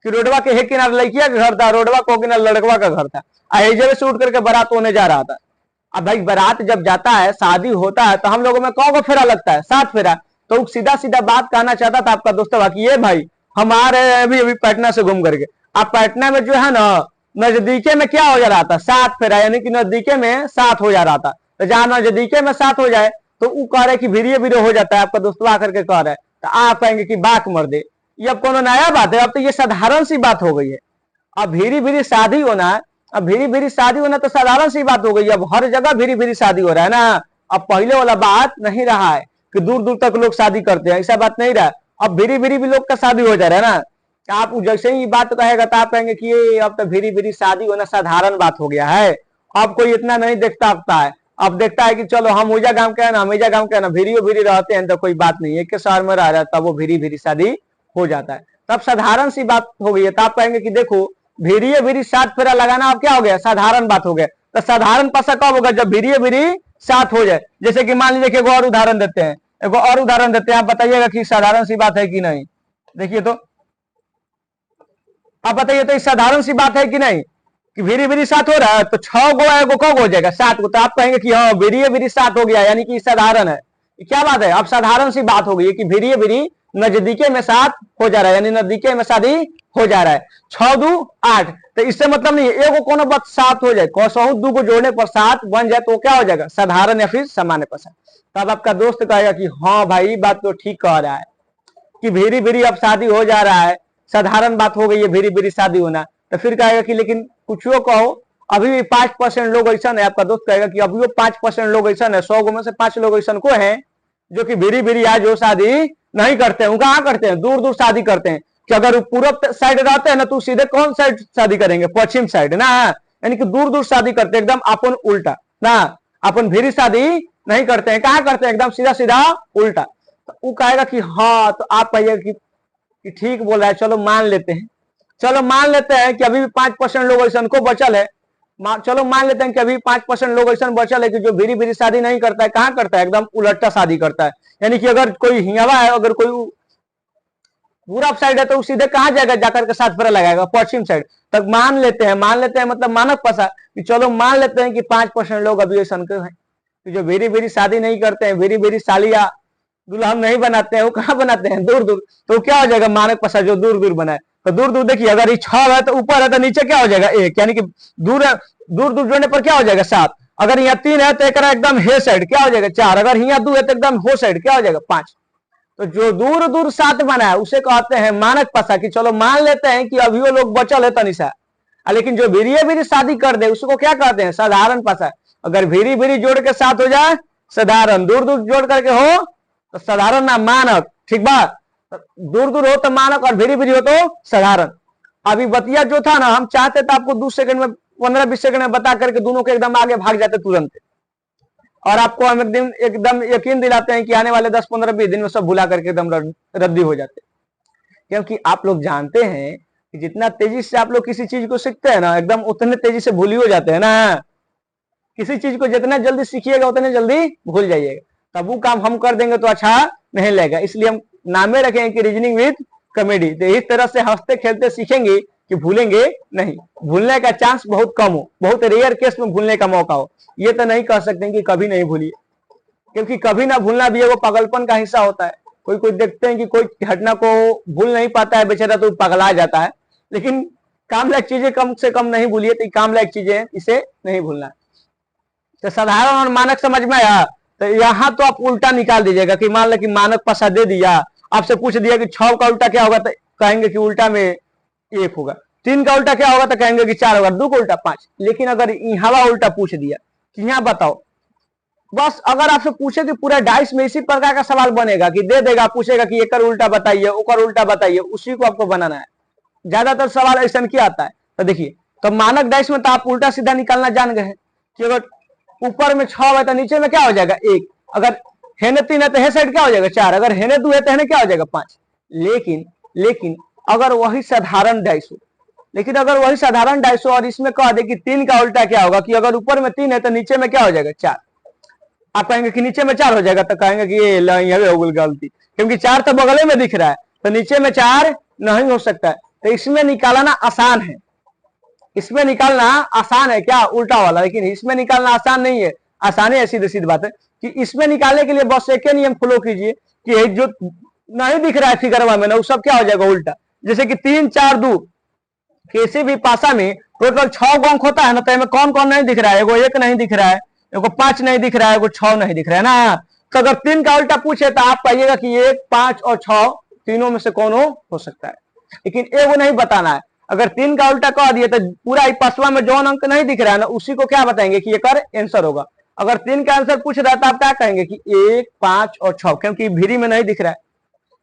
कि रोडवा के एक किनारे लड़किया का घर था, रोडवा को किनारे लड़कवा का घर था, हेजवे से उठ करके बारात होने जा रहा था। अब भाई बारात जब जाता है, शादी होता है, तो हम लोगों में कौन फेरा लगता है, 7 फेरा। तो सीधा सीधा बात कहना चाहता था आपका दोस्त कि ये भाई हम आ रहे हैं अभी अभी पटना से घूम करके। अब पटना में जो है ना, नजदीके में क्या हो जा रहा था, 7 फेरा, यानी कि नजदीके में 7 हो जा रहा था। तो जहां नजदीके में 7 हो जाए तो वो कह रहे कि भीड़िए भीड़े हो जाता है, आपका दोस्तवा आकर के कह रहा है, तो आप कहेंगे कि बाक मर दे, ये अब कोनो नया बात है, अब तो ये साधारण सी बात हो गई है। अब भीरी भीरी शादी होना है, अब भीरी भीरी शादी होना तो साधारण सी बात हो गई। अब हर जगह भीरी भीरी शादी हो रहा है ना। अब पहले वाला बात नहीं रहा है कि दूर दूर तक लोग शादी करते हैं, ऐसा बात नहीं रहा। अब भीरी भीरी भी लोग का शादी हो जा रहा है ना। आप जैसे ही बात कहेगा तो आप कहेंगे कि ये अब तो भीरी भीरी शादी होना साधारण बात हो गया है, अब कोई इतना नहीं देखता है। अब देखता है कि चलो हम ऊजा गांव के है ना, हम ईजा गांव के है ना, भीरी भीरी रहते हैं तो कोई बात नहीं, एक के शहर में रह रहा है तब वो भीरी भीरी शादी हो जाता है, तब साधारण सी बात हो गई है। तो आप कहेंगे कि देखो भीड़िए भीरी 7 फेरा लगाना अब क्या हो गया, साधारण बात हो गया। तो साधारण पसा कब होगा, जब भीड़िए भीरी 7 हो जाए। जैसे कि मान लीजिए एक और उदाहरण देते हैं, एक और उदाहरण देते हैं, आप बताइएगा कि साधारण सी बात है कि नहीं। देखिए तो आप बताइए तो साधारण सी बात है कि नहीं, कि भीरी भीरी 7 हो रहा है तो 6 गो एगो कब हो जाएगा, 7 गो। तो आप कहेंगे कि हाँ भीड़िए भीरी 7 हो गया, यानी कि साधारण है। क्या बात है, अब साधारण सी बात हो गई है कि भीड़िए भीरी नजदीके में 7 हो जा रहा है, यानी नजदीके में शादी हो जा रहा है। 6 2 8, तो इससे मतलब नहीं है एगो कोनो बात 7 हो जाए, कसहू 2 को जोड़ने पर 7 बन जाए तो क्या हो जाएगा, साधारण या फिर सामान्य पसा। तब आपका दोस्त कहेगा कि हाँ भाई बात तो ठीक कह रहा है कि भीरी भीरी अब शादी हो जा रहा है, साधारण बात हो गई है भीरी भीरी शादी होना। तो फिर कहेगा कि लेकिन कुछ कहो, अभी भी 5% लोग ऐसा है, आपका दोस्त कहेगा कि अभी 5% लोग ऐसा है, 100 में से 5 लोग ऐसा को है जो कि भीरी भीरी आज जो शादी नहीं करते हैं। वो कहाँ करते हैं, दूर दूर शादी करते हैं। कि अगर पूर्व साइड रहते हैं ना तो सीधे कौन साइड शादी करेंगे, पश्चिम साइड ना, यानी कि दूर दूर शादी करते हैं, एकदम अपन उल्टा ना, अपन भीरी शादी नहीं करते हैं, कहाँ करते हैं, एकदम सीधा सीधा उल्टा। तो वो कहेगा कि हाँ, तो आप कहिएगा कि ठीक बोल रहा है, चलो मान लेते हैं, चलो मान लेते हैं कि अभी भी 5% लोग ऐसा को बचल है। चलो मान लेते हैं कि अभी 5% लोग ऐसा बचल है कि जो भीरी भीरी शादी नहीं करता है, कहाँ करता है, एकदम उलटा शादी करता है। यानी कि अगर कोई हियावा है, अगर कोई पूरब साइड है तो सीधे कहाँ जाएगा, जाकर के 7 फेरा लगाएगा, पश्चिम साइड तक। मान लेते हैं मतलब मानक पसा कि चलो मान लेते हैं कि 5% लोग अभी ऐसा हैं कि जो भीरी भीरी शादी नहीं करते हैं, भीरी भीरी सालिया दुल्हन नहीं बनाते हैं, वो कहाँ बनाते हैं, दूर दूर। तो क्या हो जाएगा, मानक पसा जो दूर दूर बनाए। तो दूर दूर देखिए, अगर ये 6 है तो ऊपर है तो नीचे क्या हो जाएगा 1, यानी कि दूर दूर दूर जोड़ने पर क्या हो जाएगा 7। अगर यहाँ 3 है तो एक एकदम हे साइड क्या हो जाएगा 4, अगर यहाँ 2 है तो एकदम हो साइड क्या हो जाएगा 5। तो जो दूर दूर 7 बना है उसे कहते हैं मानक पसा। कि चलो मान लेते हैं कि अभी वो लोग बचल है तनिषा, लेकिन जो भीरी भीरी शादी कर दे उसको क्या कहते हैं, साधारण पसा। अगर भीरी भीरी जोड़ के 7 हो जाए साधारण, दूर दूर जोड़ करके हो तो साधारण ना मानक, ठीक बात। दूर दूर हो तो मानक और भीरी भीरी हो तो साधारण। अभी बतिया जो था ना, हम चाहते थे आपको 2 सेकंड में 15-20 सेकंड में बता करके दोनों के एकदम आगे भाग जाते तुरंत, और आपको हम एकदम यकीन दिलाते हैं कि आने वाले 10-15-20 दिन में सब भुला करके एकदम रद्दी हो जाते। क्योंकि आप लोग जानते हैं कि जितना तेजी से आप लोग किसी चीज को सीखते हैं ना, एकदम उतने तेजी से भूल हो जाते हैं ना। किसी चीज को जितना जल्दी सीखिएगा उतने जल्दी भूल जाइएगा। तब वो काम हम कर देंगे तो अच्छा नहीं लगेगा, इसलिए हम नामे रखेंगे कि रीजनिंग विद कॉमेडी। तो इस तरह से हंसते खेलते सीखेंगे कि भूलेंगे नहीं, भूलने का चांस बहुत कम हो, बहुत रेयर केस में भूलने का मौका हो। ये तो नहीं कह सकते कि कभी नहीं भूलिए, क्योंकि कभी ना भूलना भी वो पागलपन का हिस्सा होता है। कोई कोई देखते हैं कि कोई घटना को भूल नहीं पाता है बेचारा, तो पगला जाता है। लेकिन काम लायक चीजें कम से कम नहीं भूलिए, तो काम लायक चीजें इसे नहीं भूलना। तो साधारण और मानक समझ में आया। तो यहाँ तो आप उल्टा निकाल दीजिएगा कि मान लो कि मानक पसा दे दिया, आपसे पूछ दिया कि 6 का उल्टा क्या होगा, तो कहेंगे कि उल्टा में 1 होगा। 3 का उल्टा क्या होगा, तो कहेंगे कि 4 होगा। 2 का उल्टा 5। लेकिन अगर यहाँ उल्टा पूछ दिया कि यहाँ बताओ, बस अगर आपसे पूछे कि पूरा डाइस में इसी प्रकार का सवाल बनेगा कि दे देगा, पूछेगा कि एक उल्टा बताइए, ओकर उल्टा बताइए, उसी को आपको बनाना है। ज्यादातर सवाल ऐसा क्या आता है, तो देखिए, तो मानक डाइस में तो आप उल्टा सीधा निकालना जान गए हैं कि अगर ऊपर में 6 है तो नीचे में क्या हो जाएगा 1। अगर हेने 3 है तो हे साइड क्या हो जाएगा 4। अगर हेने 2 है तो हेने क्या हो जाएगा 5। लेकिन अगर वही साधारण डाइस हो, और इसमें कह दे कि 3 का उल्टा क्या होगा, कि अगर ऊपर में 3 है तो नीचे में क्या हो जाएगा 4। आप कहेंगे कि नीचे में 4 हो जाएगा, तो कहेंगे कि ये हो गई गलती, क्योंकि 4 तो बगले में दिख रहा है, तो नीचे में 4 नहीं हो सकता है। तो इसमें निकालना आसान है, इसमें निकालना आसान है क्या, उल्टा वाला। लेकिन इसमें निकालना आसान नहीं है। आसानी है, सीधी सीधी बात है कि इसमें निकालने के लिए बस एक नियम फॉलो कीजिए कि जो नहीं दिख रहा है फिगर में ना, वो सब क्या हो जाएगा उल्टा। जैसे कि 3 4 2 किसी भी पासा में टोटल 6 अंक होता है ना, तो कौन कौन नहीं दिख रहा है, एगो 1 नहीं दिख रहा है, एगो 5 नहीं दिख रहा है, एगो 6 नहीं दिख रहा है ना। तो अगर 3 का उल्टा पूछे तो आप कहिएगा कि 1 5 और 6 तीनों में से कौन हो सकता है। लेकिन एगो नहीं बताना है। अगर 3 का उल्टा कह दिए तो पूरा पासवा में जो अंक नहीं दिख रहा है ना, उसी को क्या बताएंगे कि ये आंसर होगा। अगर 3 का आंसर पूछ रहा है तो आप क्या कहेंगे कि 1 5 और 6, क्योंकि भीरी में नहीं दिख रहा है।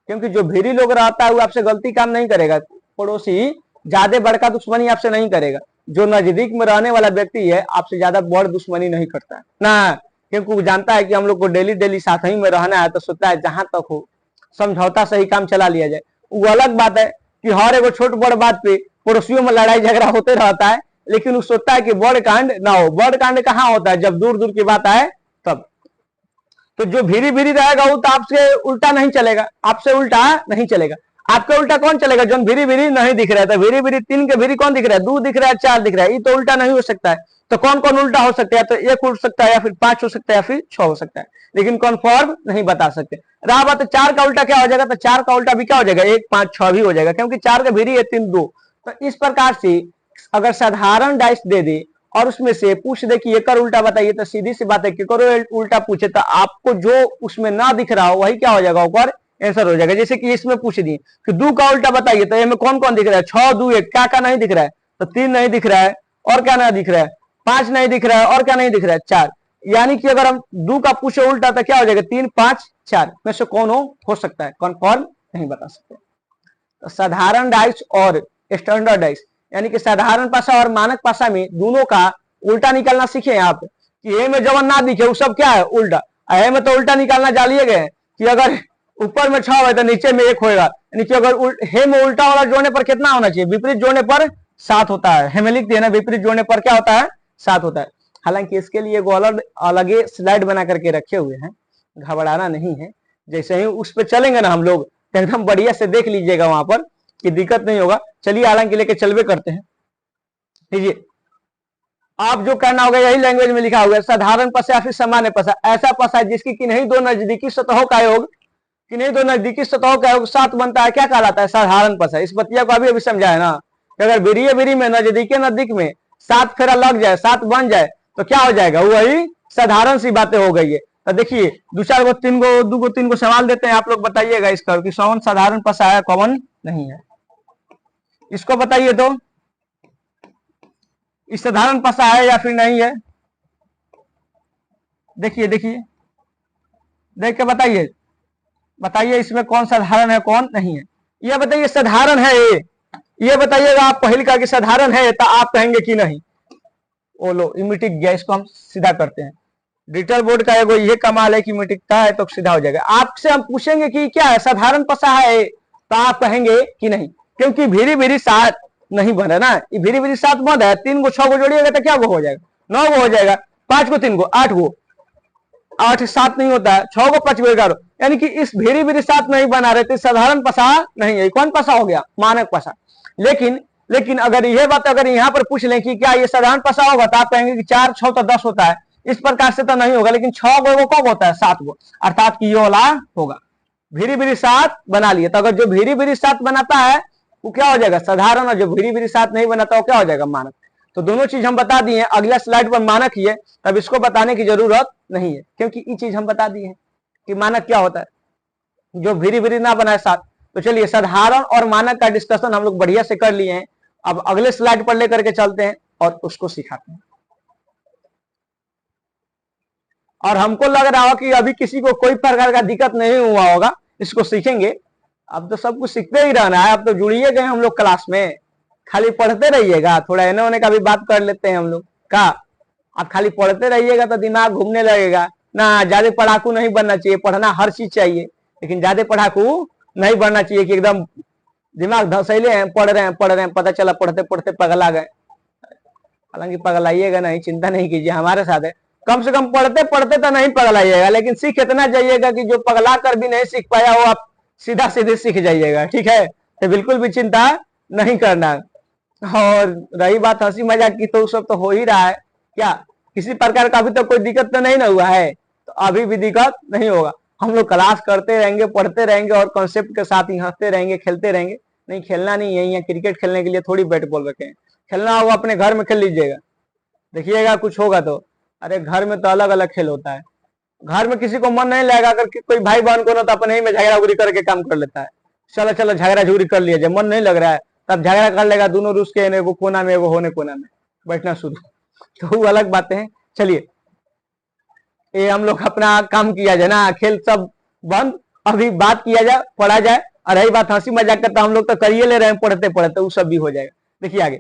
क्योंकि जो भीरी लोग रहता है वो आपसे गलती काम नहीं करेगा, पड़ोसी ज्यादा बड़का दुश्मनी आपसे नहीं करेगा। जो नजदीक में रहने वाला व्यक्ति है आपसे ज्यादा बड़ दुश्मनी नहीं करता है ना, क्योंकि वो जानता है कि हम लोग को डेली साथ ही में रहना है, तो सोचता है जहां तक हो समझौता से ही काम चला लिया जाए। वो अलग बात है कि हर एगो छोट बड़ बात पे पड़ोसियों में लड़ाई झगड़ा होते रहता है, लेकिन वो सोचता है कि बड़ कांड ना हो। बड़ कांड कहाँ होता है, जब दूर दूर की बात आए तब। तो जो भीरी भीरी रहेगा वो तो आपसे उल्टा नहीं चलेगा, आपसे उल्टा नहीं चलेगा। आपका उल्टा कौन चलेगा, जो भीरी भीरी नहीं दिख रहा है। तो भीरी भीरी 3 के भीरी कौन दिख रहा है, 2 दिख रहा है, 4 दिख रहा है, ये तो उल्टा नहीं हो सकता है। तो कौन कौन उल्टा हो सकता है, तो 1 हो सकता है, या फिर 5 हो सकता है, या फिर 6 हो सकता है, लेकिन कन्फर्म नहीं बता सकते। रहा बात 4 का उल्टा क्या हो जाएगा, तो 4 का उल्टा भी क्या हो जाएगा 1 5 6 भी हो जाएगा, क्योंकि 4 का भीरी है 3 2। तो इस प्रकार से अगर साधारण डाइस दे दे और उसमें से पूछ दे कि एकर उल्टा बताइए, तो सीधी सी बात है कि करो उल्टा पूछे तो आपको जो उसमें ना दिख रहा हो वही क्या हो जाएगा, ऊपर आंसर हो जाएगा। जैसे कि इसमें पूछ दिए कि 2 का उल्टा बताइए, तो इसमें कौन कौन दिख रहा है, 6 2 1, क्या नहीं दिख रहा है, तो 3 नहीं दिख रहा है, और क्या नहीं दिख रहा है 5 नहीं दिख रहा है, और क्या नहीं दिख रहा है 4। यानी कि अगर हम 2 का पूछे उल्टा तो क्या हो जाएगा 3 5 4 में से कौन हो सकता है, कौन नहीं बता सकते। तो साधारण डाइस और स्टैंडर्ड डाइस यानी कि साधारण पासा और मानक पासा में दोनों का उल्टा निकालना सीखे आप कि ए में जवन ना दिखे वो सब क्या है उल्टा। ए में तो उल्टा निकालना जानिए गए कि अगर ऊपर में 6 है तो नीचे में 1 होगा, यानी कि अगर हे में उल्टा वाला जोड़ने पर कितना होना चाहिए, विपरीत जोड़ने पर 7 होता है। हे में लिख दिया ना, विपरीत जोड़ने पर क्या होता है 7 होता है। हालांकि इसके लिए अलग स्लाइड बना करके रखे हुए हैं, घबराना नहीं है। जैसे ही उस पर चलेंगे ना हम लोग एकदम बढ़िया से देख लीजिएगा वहां पर कि दिक्कत नहीं होगा। चलिए हालांकि लेके चलवे करते हैं। लीजिए आप जो कहना होगा यही लैंग्वेज में लिखा हुआ है, साधारण पसा या फिर सामान्य पसा ऐसा पसा जिसकी किन्हीं दो नजदीकी सतहों का योग, किन्हीं दो नजदीकी सतहों का योग 7 बनता है, क्या कहलाता है साधारण पसा। इस बतिया को अभी समझा है ना कि अगर बिरी में नजदीक में 7 फेरा लग जाए 7 बन जाए तो क्या हो जाएगा, वही साधारण सी बातें हो गई है। तो देखिए 2 4 गो 3 गो 2 गो 3 गो सवाल देते हैं, आप लोग बताइएगा इसका कि कौन साधारण पसा है कौन नहीं है, इसको बताइए। तो इस साधारण पसा है या फिर नहीं है, देखिए देख के बताइए इसमें कौन साधारण है कौन नहीं है। यह बताइए साधारण है ये बताइएगा आप पहले का कि साधारण है तो आप कहेंगे कि नहीं। ओ लो मिटिक गया, इसको हम सीधा करते हैं। डिजिटल बोर्ड का एगो ये कमाल है कि मिटिकता है तो सीधा हो जाएगा। आपसे हम पूछेंगे कि क्या है साधारण पसा है तो आप कहेंगे कि नहीं, क्योंकि भीरी 7 नहीं बना ना, ये भीरी 7 बंद है। 3 गो 6 गो जोड़िएगा तो क्या गो हो जाएगा 9 गो हो जाएगा, 5 गो 3 गो 8 गो, 8 7 नहीं होता है, 6 गो 5 गो 11। यानी कि इस भीरी 7 नहीं बना रहे थे, साधारण पसा नहीं है। कौन पसा हो गया, मानक पसा। लेकिन अगर यह बात अगर यहाँ पर पूछ लें कि क्या ये साधारण पसा होगा तो आप कहेंगे कि 4 6 तो 10 होता है, इस प्रकार से तो नहीं होगा। लेकिन 6 गो कब होता है 7 गो, अर्थात कि ये वाला होगा। भीरी 7 बना लिए, तो अगर जो भीरी 7 बनाता है वो क्या हो जाएगा साधारण, और जो भीरी 7 नहीं बनाता वो क्या हो जाएगा मानक। तो दोनों चीज हम बता दिए, अगला स्लाइड पर मानक ही है, तब इसको बताने की जरूरत नहीं है, क्योंकि ये चीज हम बता दिए हैं कि मानक क्या होता है, जो भीरी भीरी ना बनाए साथ। तो चलिए साधारण और मानक का डिस्कशन हम लोग बढ़िया से कर लिए हैं। अब अगले स्लाइड पर लेकर के चलते हैं और उसको सिखाते हैं। और हमको लग रहा हो कि अभी किसी को कोई प्रकार का दिक्कत नहीं हुआ होगा, इसको सीखेंगे। अब तो सब कुछ सीखते ही रहना है, अब तो जुड़िए गए हम लोग क्लास में, खाली पढ़ते रहिएगा। थोड़ा इन्हें होने का भी बात कर लेते हैं हम लोग का। आप खाली पढ़ते रहिएगा तो दिमाग घूमने लगेगा ना। ज्यादा पढ़ाकू नहीं बनना चाहिए, पढ़ना हर चीज चाहिए, लेकिन ज्यादा पढ़ाकू नहीं बनना चाहिए कि एकदम दिमाग धसैले हैं, पढ़ रहे हैं, पता चला पढ़ते पढ़ते पगला गए। हालांकि पगलाइएगा नहीं, चिंता नहीं कीजिए, हमारे साथ है। कम से कम पढ़ते पढ़ते तो नहीं पगलाइएगा, लेकिन सीख इतना जाइएगा कि जो पगला कर भी नहीं सीख पाया वो आप सीधा सीधे सीख जाइएगा, ठीक है। तो बिल्कुल भी चिंता नहीं करना। और रही बात हंसी मजाक की, तो सब तो हो ही रहा है। क्या किसी प्रकार का अभी तक कोई दिक्कत तो नहीं ना हुआ है? तो अभी भी दिक्कत नहीं होगा। हम लोग क्लास करते रहेंगे, पढ़ते रहेंगे और कॉन्सेप्ट के साथ ही हंसते रहेंगे, खेलते रहेंगे। नहीं खेलना नहीं है, यहाँ क्रिकेट खेलने के लिए थोड़ी बैट बॉल रखे हैं। खेलना होगा अपने घर में खेल लीजिएगा, देखिएगा कुछ होगा तो। अरे घर में तो अलग अलग खेल होता है। घर में किसी को मन नहीं लगेगा, अगर कोई भाई बहन को ना, तो अपने ही में झगड़ा उगड़ी करके काम कर लेता है। चलो चलो झगड़ा झुगड़ी कर लिया, जब मन नहीं लग रहा है तब झगड़ा कर लेगा, दोनों रूस के एगो कोना में एगो होने कोना में बैठना शुरू। तो वो अलग बातें हैं। चलिए ये हम लोग अपना काम किया जाए ना, खेल सब बंद, अभी बात किया जाए, पढ़ा जाए। और रही बात हंसी मजाक करता, हम लोग तो करिए ले रहे हैं पढ़ते पढ़ते, वो सब भी हो जाएगा। देखिए आगे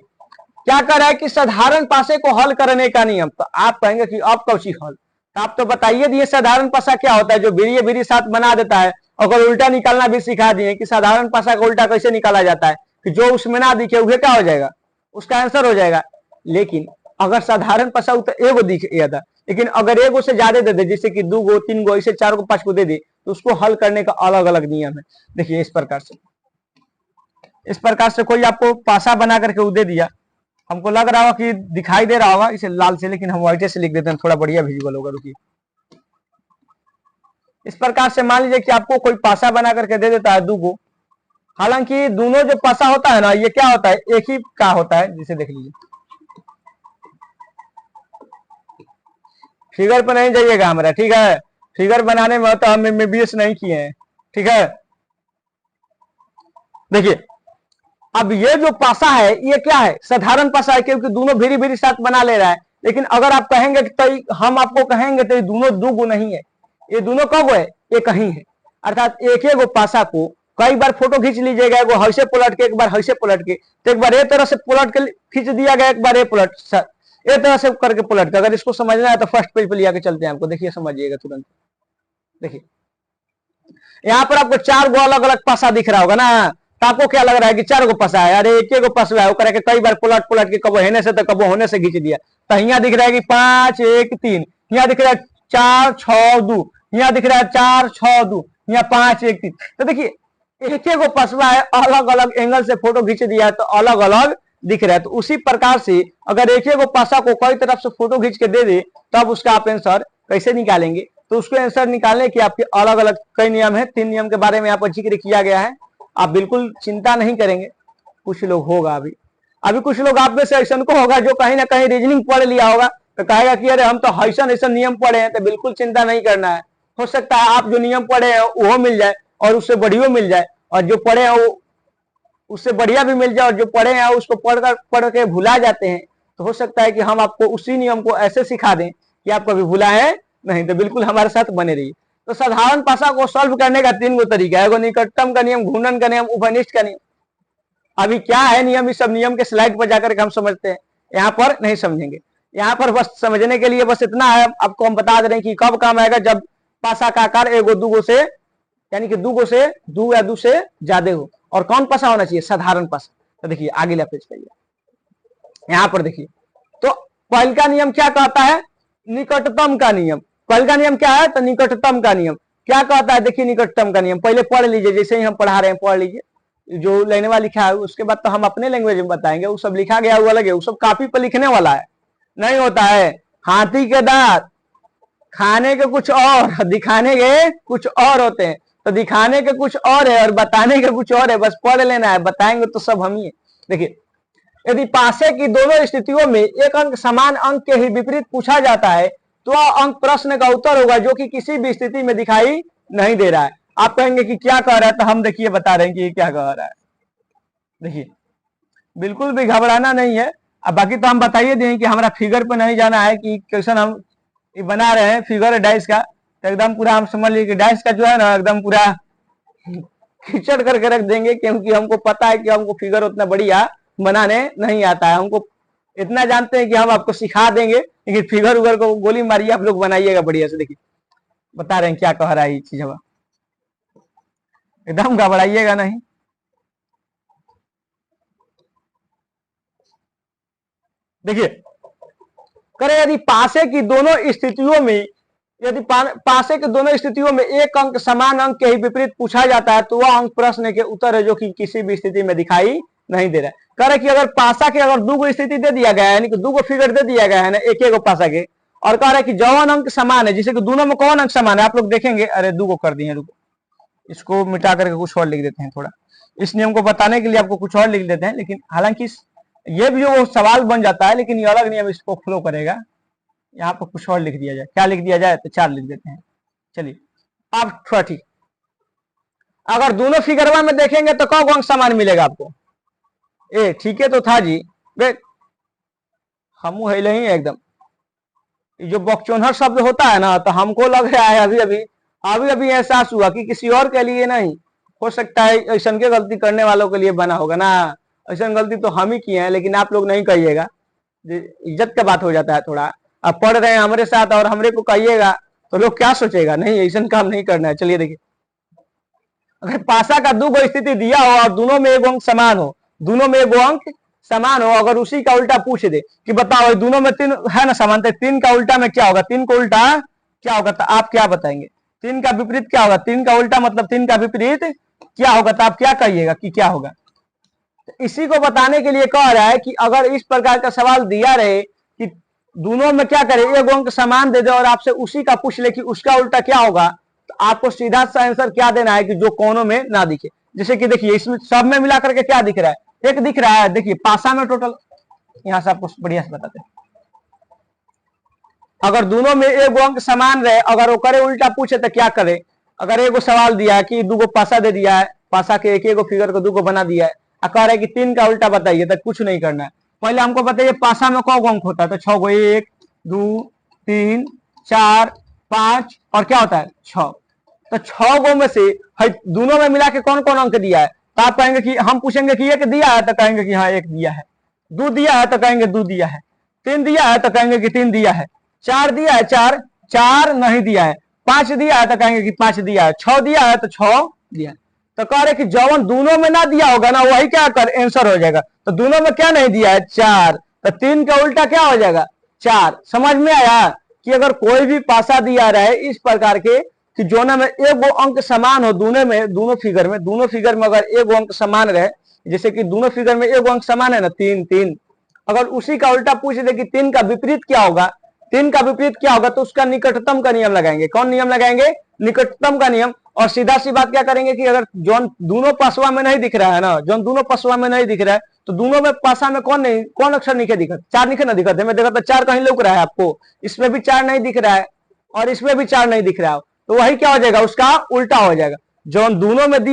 क्या कर रहा है कि साधारण पासे को हल करने का नियम। तो आप कहेंगे कि अब कौची हल, तो आप तो बताइए दिए साधारण पासा क्या होता है, जो बीरी बीरी साथ बना देता है। अगर उल्टा निकालना भी सिखा दिए कि साधारण पासा का उल्टा कैसे निकाला जाता है, कि जो उसमें ना दिखे वह क्या हो जाएगा, उसका आंसर हो जाएगा। लेकिन अगर साधारण पासा तो एगो दिख था, लेकिन अगर एगो से ज्यादा दे दे, जैसे कि 2 गो 3 गो ऐसे 4 गो 5 गो दे दे, तो उसको हल करने का अलग अलग नियम है। देखिए इस प्रकार से कोई आपको पासा बना करके दे दिया, हमको लग रहा होगा कि दिखाई दे रहा होगा इसे लाल से, लेकिन हम व्हाइट से लिख देते हैं, थोड़ा बढ़िया विजुअल होगा। रुकिए, इस प्रकार से मान लीजिए कि आपको कोई पासा बना करके दे देता है 2 गो। हालांकि दोनों जो पासा होता है ना, ये क्या होता है, एक ही का होता है। जिसे देख लीजिए, फिगर पर नहीं जाइएगा हमारा, ठीक है। फिगर बनाने में तो हम MBBS नहीं किए हैं, ठीक है। देखिए अब ये जो पासा है ये क्या है, साधारण पासा है, क्योंकि दोनों भीरी भीरी साथ बना ले रहा है। लेकिन अगर आप कहेंगे तो हम आपको कहेंगे तो ये दोनों 2 गो नहीं है, ये दोनों कब है, ये कहीं है। अर्थात एक ही गो पासा को कई बार फोटो खींच लीजिएगा, एगो हौसे पलट के, एक बार हौसे पलट के, तो एक बार ये तरह से पलट के खींच दिया गया, एक बार ये पलट ये तरह से करके पलट के। अगर इसको समझना है तो फर्स्ट पेज पे लिया के चलते हैं आपको, देखिए समझिएगा तुरंत। देखिए यहाँ पर आपको 4 गो अलग अलग पासा दिख रहा होगा ना, तो आपको क्या लग रहा है कि 4 गो पासा है, अरे एक गो पासा है, करके कई बार पलट पलट के कबो होने से तो कबो होने से खींच दिया। तो यहाँ दिख रहा है कि 5 1 3, यहाँ दिख रहा है 4 6 2, यहाँ दिख रहा है 4 6 2, यहाँ 5 1 3। तो देखिए एक गो पसवा है, अलग अलग एंगल से फोटो खींच दिया है तो अलग अलग दिख रहा है। तो उसी प्रकार से अगर एक गो पासा को कई तरफ से फोटो खींच के दे दे, तब उसका आप आंसर कैसे निकालेंगे। तो उसको आंसर निकालने के आपके अलग अलग कई नियम है, 3 नियम के बारे में यहाँ पर जिक्र किया गया है। आप बिल्कुल चिंता नहीं करेंगे। कुछ लोग होगा अभी कुछ लोग आप में से ऐसा को होगा जो कहीं ना कहीं रीजनिंग पढ़ लिया होगा, तो कहेगा कि अरे हम तो ऐसा नियम पढ़े हैं। तो बिल्कुल चिंता नहीं करना है, हो सकता है आप जो नियम पढ़े हैं वो मिल जाए और उससे बढ़िया मिल जाए, और जो पढ़े हैं वो उससे बढ़िया भी मिल जाए, और जो पढ़े हैं उसको पढ़ के भुला जाते हैं। तो हो सकता है कि हम आपको उसी नियम को ऐसे सिखा दें कि आप कभी भुलाए नहीं। तो बिल्कुल हमारे साथ बने रहिए। तो साधारण पासा को सॉल्व करने का 3 गो तरीका है, निकटतम का नियम, घूर्णन का नियम, उभयनिष्ठ का नियम। अभी क्या है नियम, इस सब नियम के स्लाइड पर जाकर के हम समझते हैं, यहाँ पर नहीं समझेंगे। यहाँ पर बस समझने के लिए बस इतना है, आपको हम बता दे रहे हैं कि कब काम आएगा, जब पासा का आकार 1 2 गो से, यानी कि 2 गो से 2 या 2 से ज्यादा हो। और कौन पासा होना चाहिए, साधारण पासा। तो देखिए आगे पेज पे यहाँ पर देखिए, तो पहल का नियम क्या कहता है, निकटतम का नियम। पहल का नियम क्या है, तो निकटतम का नियम क्या कहता है। देखिए निकटतम का नियम पहले पढ़ लीजिए, जैसे ही हम पढ़ा रहे हैं पढ़ लीजिए, जो लेने वाला लिखा है। उसके बाद तो हम अपने लैंग्वेज में बताएंगे, वो सब लिखा गया वो अलग है, वो सब कॉपी पर लिखने वाला है, नहीं होता है। हाथी के दांत खाने के कुछ और, दिखाने के कुछ और होते हैं। तो दिखाने के कुछ और है और बताने के कुछ और है, बस पढ़ लेना है, बताएंगे तो सब हम ही है। देखिए यदि पासे की दोनों स्थितियों में एक अंक समान अंक के ही विपरीत पूछा जाता है तो वह अंक प्रश्न का उत्तर होगा जो कि किसी भी स्थिति में दिखाई नहीं दे रहा है। आप कहेंगे कि क्या कह रहा है, तो हम देखिए बता रहे हैं कि क्या कह रहा है। देखिए बिल्कुल भी घबराना नहीं है। अब बाकी तो हम बताइए दें कि हमारा फिगर पे नहीं जाना है कि क्वेश्चन हम बना रहे हैं फिगर डाइस का, तो एकदम पूरा हम समझ लीजिए कि डाइस का जो है ना एकदम पूरा खिचड़ करके रख देंगे, क्योंकि हमको पता है कि हमको फिगर उतना बढ़िया बनाने नहीं आता है। हमको इतना जानते हैं कि हम आपको सिखा देंगे, लेकिन फिगर उगर को गोली मारिए आप लोग बनाइएगा बढ़िया से। देखिए बता रहे हैं क्या कह रहा है ये चीज, हम एकदम घबराइएगा नहीं। देखिए करें यदि पासे की दोनों स्थितियों में यदि पासे के दोनों स्थितियों में एक अंक समान अंक के ही विपरीत पूछा जाता है तो वह अंक प्रश्न के उत्तर है जो कि किसी भी स्थिति में दिखाई नहीं दे रहा है। कह रहे कि अगर पासा के अगर दो गो स्थिति दे दिया गया है, यानी कि दो गो फिगर दे दिया गया है ना एक एक पासा के, और कह रहे कि जौन अंक समान है, जिसे कि दोनों में कौन अंक समान है, आप लोग देखेंगे। अरे दो गो कर दिए, रुको इसको मिटा करके कुछ और लिख देते हैं। थोड़ा इस नियम को बताने के लिए आपको कुछ और लिख देते हैं, लेकिन हालांकि ये भी वो सवाल बन जाता है, लेकिन ये अलग नियम इसको फ्लो करेगा। यहाँ पर कुछ और लिख दिया जाए, क्या लिख दिया जाए, तो 4 लिख देते हैं। चलिए अब थोड़ा ठीक, अगर दोनों फिगरवा में देखेंगे तो कौन अंक समान मिलेगा आपको? ए ठीक है तो था जी, हम नहीं एकदम जो बकचोनहर शब्द होता है ना, तो हमको लग रहा है अभी अभी एहसास हुआ कि किसी और के लिए नहीं हो सकता है, ऐसा के गलती करने वालों के लिए बना होगा ना। ऐसा गलती तो हम ही किए हैं, लेकिन आप लोग नहीं कहिएगा, इज्जत का बात हो जाता है थोड़ा। आप पढ़ रहे हैं हमारे साथ और हमरे को कहिएगा तो लोग क्या सोचेगा, नहीं ऐसा काम नहीं करना है। चलिए देखिए, अगर पासा का दो गो स्थिति दिया हो और दोनों में एक अंक समान हो, दोनों में एक अंक समान हो, अगर उसी का उल्टा पूछ दे कि बताओ दोनों में तीन है ना समान, तो तीन का उल्टा में क्या होगा, तीन का उल्टा क्या होगा, तो आप क्या बताएंगे? तीन का विपरीत क्या होगा, तीन का उल्टा मतलब तीन का विपरीत क्या होगा, तो आप क्या कहिएगा कि क्या होगा? तो इसी को बताने के लिए कह रहा है कि अगर इस प्रकार का सवाल दिया रहे कि दोनों में क्या करे, एक अंक समान दे दे और आपसे उसी का पूछ ले कि उसका उल्टा क्या होगा, तो आपको सीधा सा आंसर क्या देना है कि जो कोनों में ना दिखे। जैसे कि देखिए इसमें सब में मिलाकर के क्या दिख रहा है, एक दिख रहा है। देखिए पासा में टोटल, यहां से आपको बढ़िया से बताते हैं, अगर दोनों में एक अंक समान रहे, अगर वो करे उल्टा पूछे तो क्या करे? अगर एगो सवाल दिया है कि दो गो पासा दे दिया है, पासा के एक एक फिगर को दो गो बना दिया है, कह रहे कि तीन का उल्टा बताइए, तो कुछ नहीं करना है। पहले हमको बताइए पासा में कौ अंक होता है, तो 6 गो, 1 2 3 4 5 और क्या होता है 6। तो 6 गो में से दोनों में मिला के कौन कौन अंक दिया है, तो आप कहेंगे कि हम पूछेंगे कि एक दिया है, तो कहेंगे कि हाँ एक दिया है। 2 दिया है तो कहेंगे 2 दिया है। 3 दिया है तो कहेंगे कि 3 दिया है। 4 दिया है, 4 नहीं दिया है। 5 दिया है तो कहेंगे कि 5 दिया है। 6 दिया है तो 6 दिया है। तो कह रहे कि जवन दोनों में ना दिया होगा ना वही क्या कर आंसर हो जाएगा। तो दोनों में क्या नहीं दिया है, 4, तो 3 का उल्टा क्या हो जाएगा 4। समझ में आया कि अगर कोई भी पासा दिया रहे इस प्रकार के कि जोना में एक वो अंक समान हो, दोनों फिगर में अगर एक अंक समान रहे, जैसे कि दोनों फिगर में एक अंक समान है ना 3 3, अगर उसी का उल्टा पूछ दे कि 3 का विपरीत क्या होगा, 3 का विपरीत क्या होगा, तो उसका निकटतम का नियम लगाएंगे। कौन नियम लगाएंगे? निकटतम का नियम। और सीधा सी बात क्या करेंगे कि अगर जोन दोनों पासवा में नहीं दिख रहा है ना, जोन दोनों पासवा में नहीं दिख रहा है, तो दोनों में पासा में कौन अक्षर नहीं दिखत, 4 नहीं ना दिखत है। मैं देखा तो 4 कहीं लुक रहा है आपको, इसमें भी 4 नहीं दिख रहा है और इसमें भी 4 नहीं दिख रहा है, तो वही क्या हो जाएगा, उसका उल्टा हो जाएगा। जोन दोनों में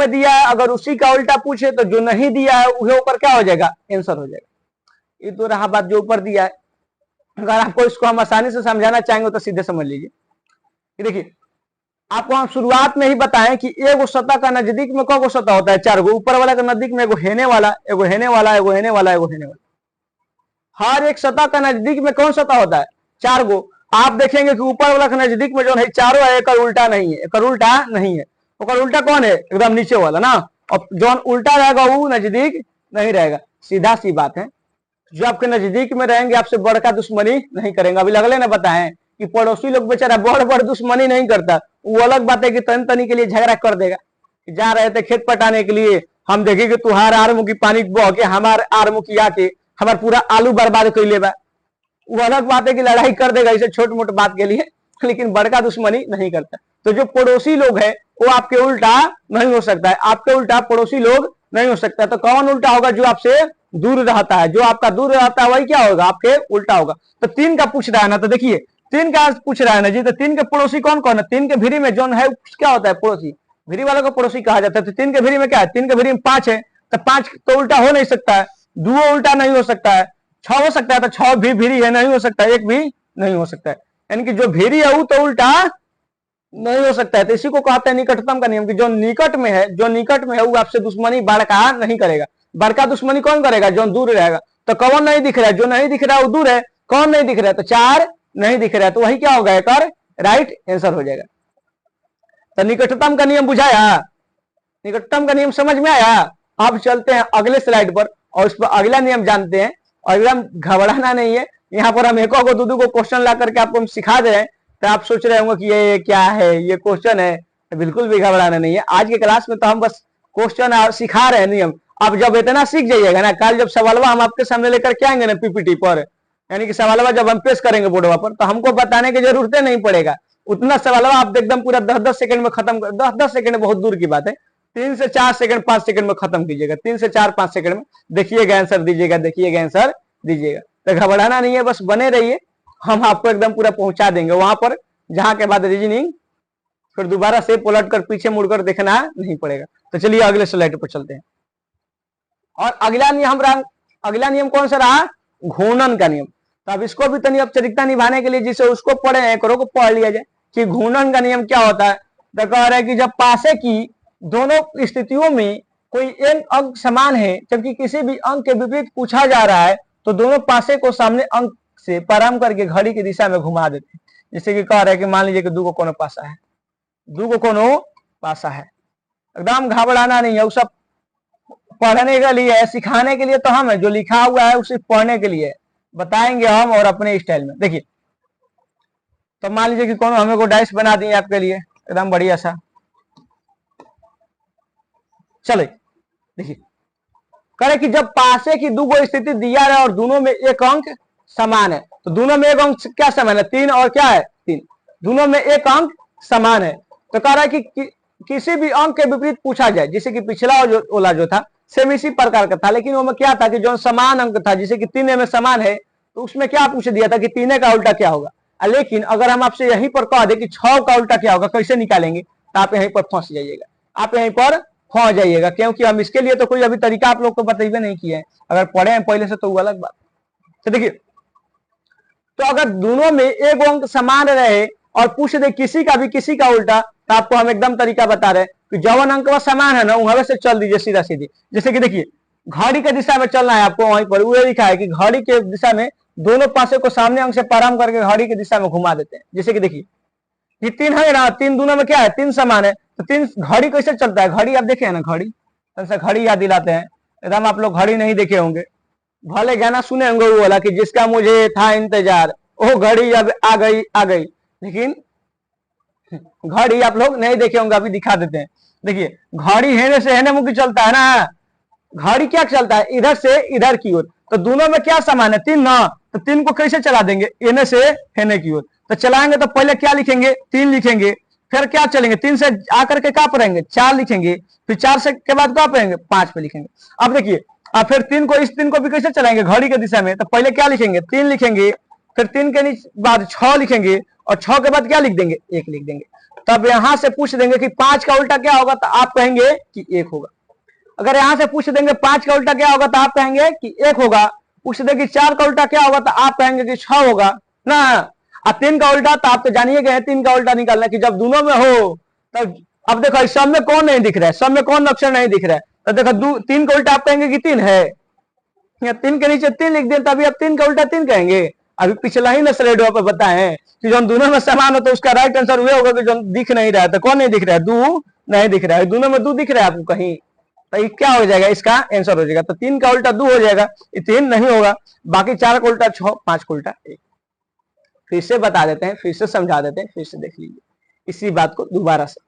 दिया है, अगर उसी का उल्टा पूछे तो जो नहीं दिया है वह ऊपर क्या हो जाएगा, आंसर हो जाएगा। ये तो रहा बात जो ऊपर दिया है। अगर आपको इसको हम आसानी से समझाना चाहेंगे तो सीधे समझ लीजिए। देखिए आपको हम शुरुआत में ही बताएं कि एगो सतह का नजदीक में कौन सतह होता है, 4 गो। ऊपर वाला का नजदीक में एगो हेने वाला, एगो हेने वाला, एगो हेने वाला, एगो हेने वाला। हर एक सतह का नजदीक में कौन सतह होता है, 4 गो। आप देखेंगे कि ऊपर वाला के नजदीक में जो है चारों है, एक उल्टा नहीं है, एक उल्टा नहीं है। और उल्टा कौन है, एकदम नीचे वाला ना। और जो उल्टा रहेगा वो नजदीक नहीं रहेगा। सीधा सी बात है, जो आपके नजदीक में रहेंगे आपसे बड़का दुश्मनी नहीं करेंगे। अभी लगले ना बताएं कि पड़ोसी लोग बेचारा बड़ दुश्मनी नहीं करता, वो अलग बात है कि तन तनी के लिए झगड़ा कर देगा। जा रहे थे खेत पटाने के लिए, हम देखे कि तुहार आरमुखी पानी बह के हमार आरमुखी आके हमार पूरा आलू बर्बाद कर ले बा, वो अलग बात है कि लड़ाई कर देगा इसे छोट मोट बात के लिए, लेकिन बड़का दुश्मनी नहीं करता। तो जो पड़ोसी लोग है वो आपके उल्टा नहीं हो सकता है, आपके उल्टा पड़ोसी लोग नहीं हो सकता है। तो कौन उल्टा होगा? जो आपसे दूर रहता है, जो आपका दूर रहता है वही क्या होगा? आपके उल्टा होगा। तो 3 का पूछ रहा है ना, तो देखिए 3 का पूछ रहा है ना जी, तो 3 के पड़ोसी कौन कौन है? 3 के भिरी में जो है क्या होता है? पड़ोसी, भिरी वालों को पड़ोसी कहा जाता है। तो 3 के भिरी में क्या है? 3 के भिरी में 5 है, तो 5 तो उल्टा हो नहीं सकता है, 2 उल्टा नहीं हो सकता है, 6 हो सकता है, तो 6 भी भिरी है, नहीं हो सकता, 1 भी नहीं हो सकता है। यानी कि जो भिरी है वो तो उल्टा नहीं हो सकता है। तो इसी को कहते हैं निकटतम का नियम, कि जो निकट में है, जो निकट में है वो आपसे दुश्मनी बड़का नहीं करेगा। बड़का दुश्मनी कौन करेगा? जो दूर रहेगा। तो कौन नहीं दिख रहा है? जो नहीं दिख रहा है वो दूर है। कौन नहीं दिख रहा है? तो 4 नहीं दिख रहा है, तो वही क्या होगा? एक और राइट आंसर हो जाएगा। तो निकटतम का नियम बुझाया, निकटतम का नियम समझ में आया। अब चलते हैं अगले स्लाइड पर और उस पर अगला नियम जानते हैं। और एकदम घबराना नहीं है, यहाँ पर हम एक को दो को क्वेश्चन ला करके आपको हम सिखा दे रहे हैं। तो आप सोच रहे होंगे कि ये क्या है, ये क्वेश्चन है। तो बिल्कुल भी घबराना नहीं है। आज के क्लास में तो हम बस क्वेश्चन और सिखा रहे हैं नियम। अब जब इतना सीख जाइएगा ना, कल जब सवालवा हम आपके सामने लेकर के आएंगे ना पीपीटी पर, यानी कि सवालवा जब हम पेश करेंगे बोर्डवा पर, तो हमको बताने की जरूरत नहीं पड़ेगा। उतना सवालवा आप एकदम पूरा 10-10 सेकंड में खत्म कर, 10-10 सेकंड बहुत दूर की बात है, 3 से 4 सेकंड 5 सेकंड में खत्म कीजिएगा। 3 से 4-5 सेकंड में देखिएगा आंसर दीजिएगा, देखिएगा आंसर दीजिएगा। तो घबराना नहीं है, बस बने रहिए, हम आपको एकदम पूरा पहुंचा देंगे वहां पर, जहां के बाद रीजनिंग फिर दोबारा से पलट कर पीछे मुड़कर देखना नहीं पड़ेगा। तो चलिए अगले स्लाइड पर चलते हैं। और अगला नियम कौन सा रहा? घूर्णन का नियम। तो अब इसको भी तनी औपचारिकता निभाने के लिए जिसे उसको पढ़े हैं करो को पढ़ लिया जाए कि घूर्णन का नियम क्या होता है। तो कह रहा है कि जब पासे की दोनों स्थितियों में कोई एक अंक समान है, जबकि किसी भी अंक के विपरीत पूछा जा रहा है, तो दोनों पासे को सामने अंक से प्रारंभ करके घड़ी की दिशा में घुमा देते हैं। जैसे कि कह रहा है कि मान लीजिए कि 2 को कोनो पासा है, 2 को कोनो पासा है, एकदम घबराना नहीं है। वो सब पढ़ने के लिए है, सिखाने के लिए तो हम है, जो लिखा हुआ है उसे पढ़ने के लिए बताएंगे हम और अपने स्टाइल में। देखिए तो मान लीजिए कि कोनो हमें को डाइस बना दिए आपके लिए एकदम बढ़िया सा। चले देखिए करे कि जब पासे की 2 स्थिति दिया है और दोनों में एक अंक समान है, तो दोनों में एक अंक क्या समान है? 3 और क्या है? 3, दोनों में एक अंक समान है। तो कह रहा है कि किसी भी अंक के विपरीत पूछा जाए, जैसे कि पिछला वाला जो था सेम इसी प्रकार का था, लेकिन वो में क्या था कि जो समान अंक था, जैसे कि 3 में समान है, तो उसमें क्या पूछ दिया था कि 3 का उल्टा क्या होगा। लेकिन अगर हम आपसे यहीं पर कह दे कि 6 का उल्टा क्या होगा, कैसे निकालेंगे, तो आप यहीं पर फंस जाइएगा, आप यहीं पर फंस जाइएगा, क्योंकि हम इसके लिए तो कोई अभी तरीका आप लोग को बताइए नहीं किया है। अगर पढ़े हैं पहले से तो वो अलग बात। तो देखिए तो अगर दोनों में एक अंक समान रहे और पूछ दे किसी का भी किसी का उल्टा, तो आपको हम एकदम तरीका बता रहे हैं कि जवन अंक समान है ना वहां से चल दीजिए सीधा सीधी। जैसे कि देखिए घड़ी के दिशा में चलना है आपको, वहीं पर वो लिखा है कि घड़ी के दिशा में दोनों पासे को सामने अंक से प्रारंभ करके घड़ी की दिशा में घुमा देते हैं। जैसे कि देखिए ये 3 है ना, 3 दोनों में क्या है? 3 समान है। तो 3 घड़ी कैसे चलता है? घड़ी आप देखे है ना, घड़ी घड़ी याद दिलाते हैं एकदम। आप लोग घड़ी नहीं देखे होंगे, भले गाना सुने होंगे वो वाला कि जिसका मुझे था इंतजार, ओ घड़ी अब आ गई आ गई, लेकिन घड़ी आप लोग नहीं देखे होंगे, अभी दिखा देते हैं। देखिए घड़ी हेने से हेने मुख चलता है ना, घड़ी क्या चलता है? इधर से इधर की ओर। तो दोनों में क्या समान है? 3 ना, तो 3 को कैसे चला देंगे? एने से हेने की ओर। तो चलाएंगे तो पहले क्या लिखेंगे? 3 लिखेंगे, फिर क्या चलेंगे? 3 से आकर के क्या पढ़ेंगे? 4 लिखेंगे, फिर 4 से के बाद क्या पढ़ेंगे? 5 पे लिखेंगे। अब देखिए अब फिर 3 को, इस 3 को भी कैसे चलाएंगे घड़ी के दिशा में? तो पहले क्या लिखेंगे? 3 लिखेंगे, फिर 3 के बाद 6 लिखेंगे, और 6 के बाद क्या लिख देंगे? 1 लिख देंगे। तब यहां से पूछ देंगे कि 5 का उल्टा क्या होगा, तो आप कहेंगे कि 1 होगा। अगर यहां से पूछ देंगे 5 का उल्टा क्या होगा, तो आप कहेंगे कि 1 होगा। पूछ देंगे 4 का उल्टा क्या होगा, तो आप कहेंगे कि 6 होगा ना। और 3 का उल्टा तो आप तो जानिए गए 3 का उल्टा निकालना कि जब दोनों में हो तब। अब देखो सब में कौन नहीं दिख रहा है? सब में कौन अक्षर नहीं दिख रहा है? तो देखो 3 का उल्टा आप कहेंगे कि 3 है, 3 के नीचे 3 लिख दें, तभी आप 3 का उल्टा 3 कहेंगे। अभी पिछला ही ना स्लाइड पर बताए कि जो दोनों में समान हो तो उसका राइट आंसर वो होगा कि जो दिख नहीं रहा है। तो कौन नहीं दिख रहा है? 2 नहीं दिख रहा है, दोनों में 2 दिख रहा है आपको कहीं, तो क्या हो जाएगा? इसका आंसर हो जाएगा। तो 3 का उल्टा 2 हो जाएगा, ये 3 नहीं होगा। बाकी 4 का उल्टा 6, 5 का उल्टा 1। फिर से बता देते हैं, फिर से समझा देते हैं, फिर से देख लीजिए इसी बात को दोबारा से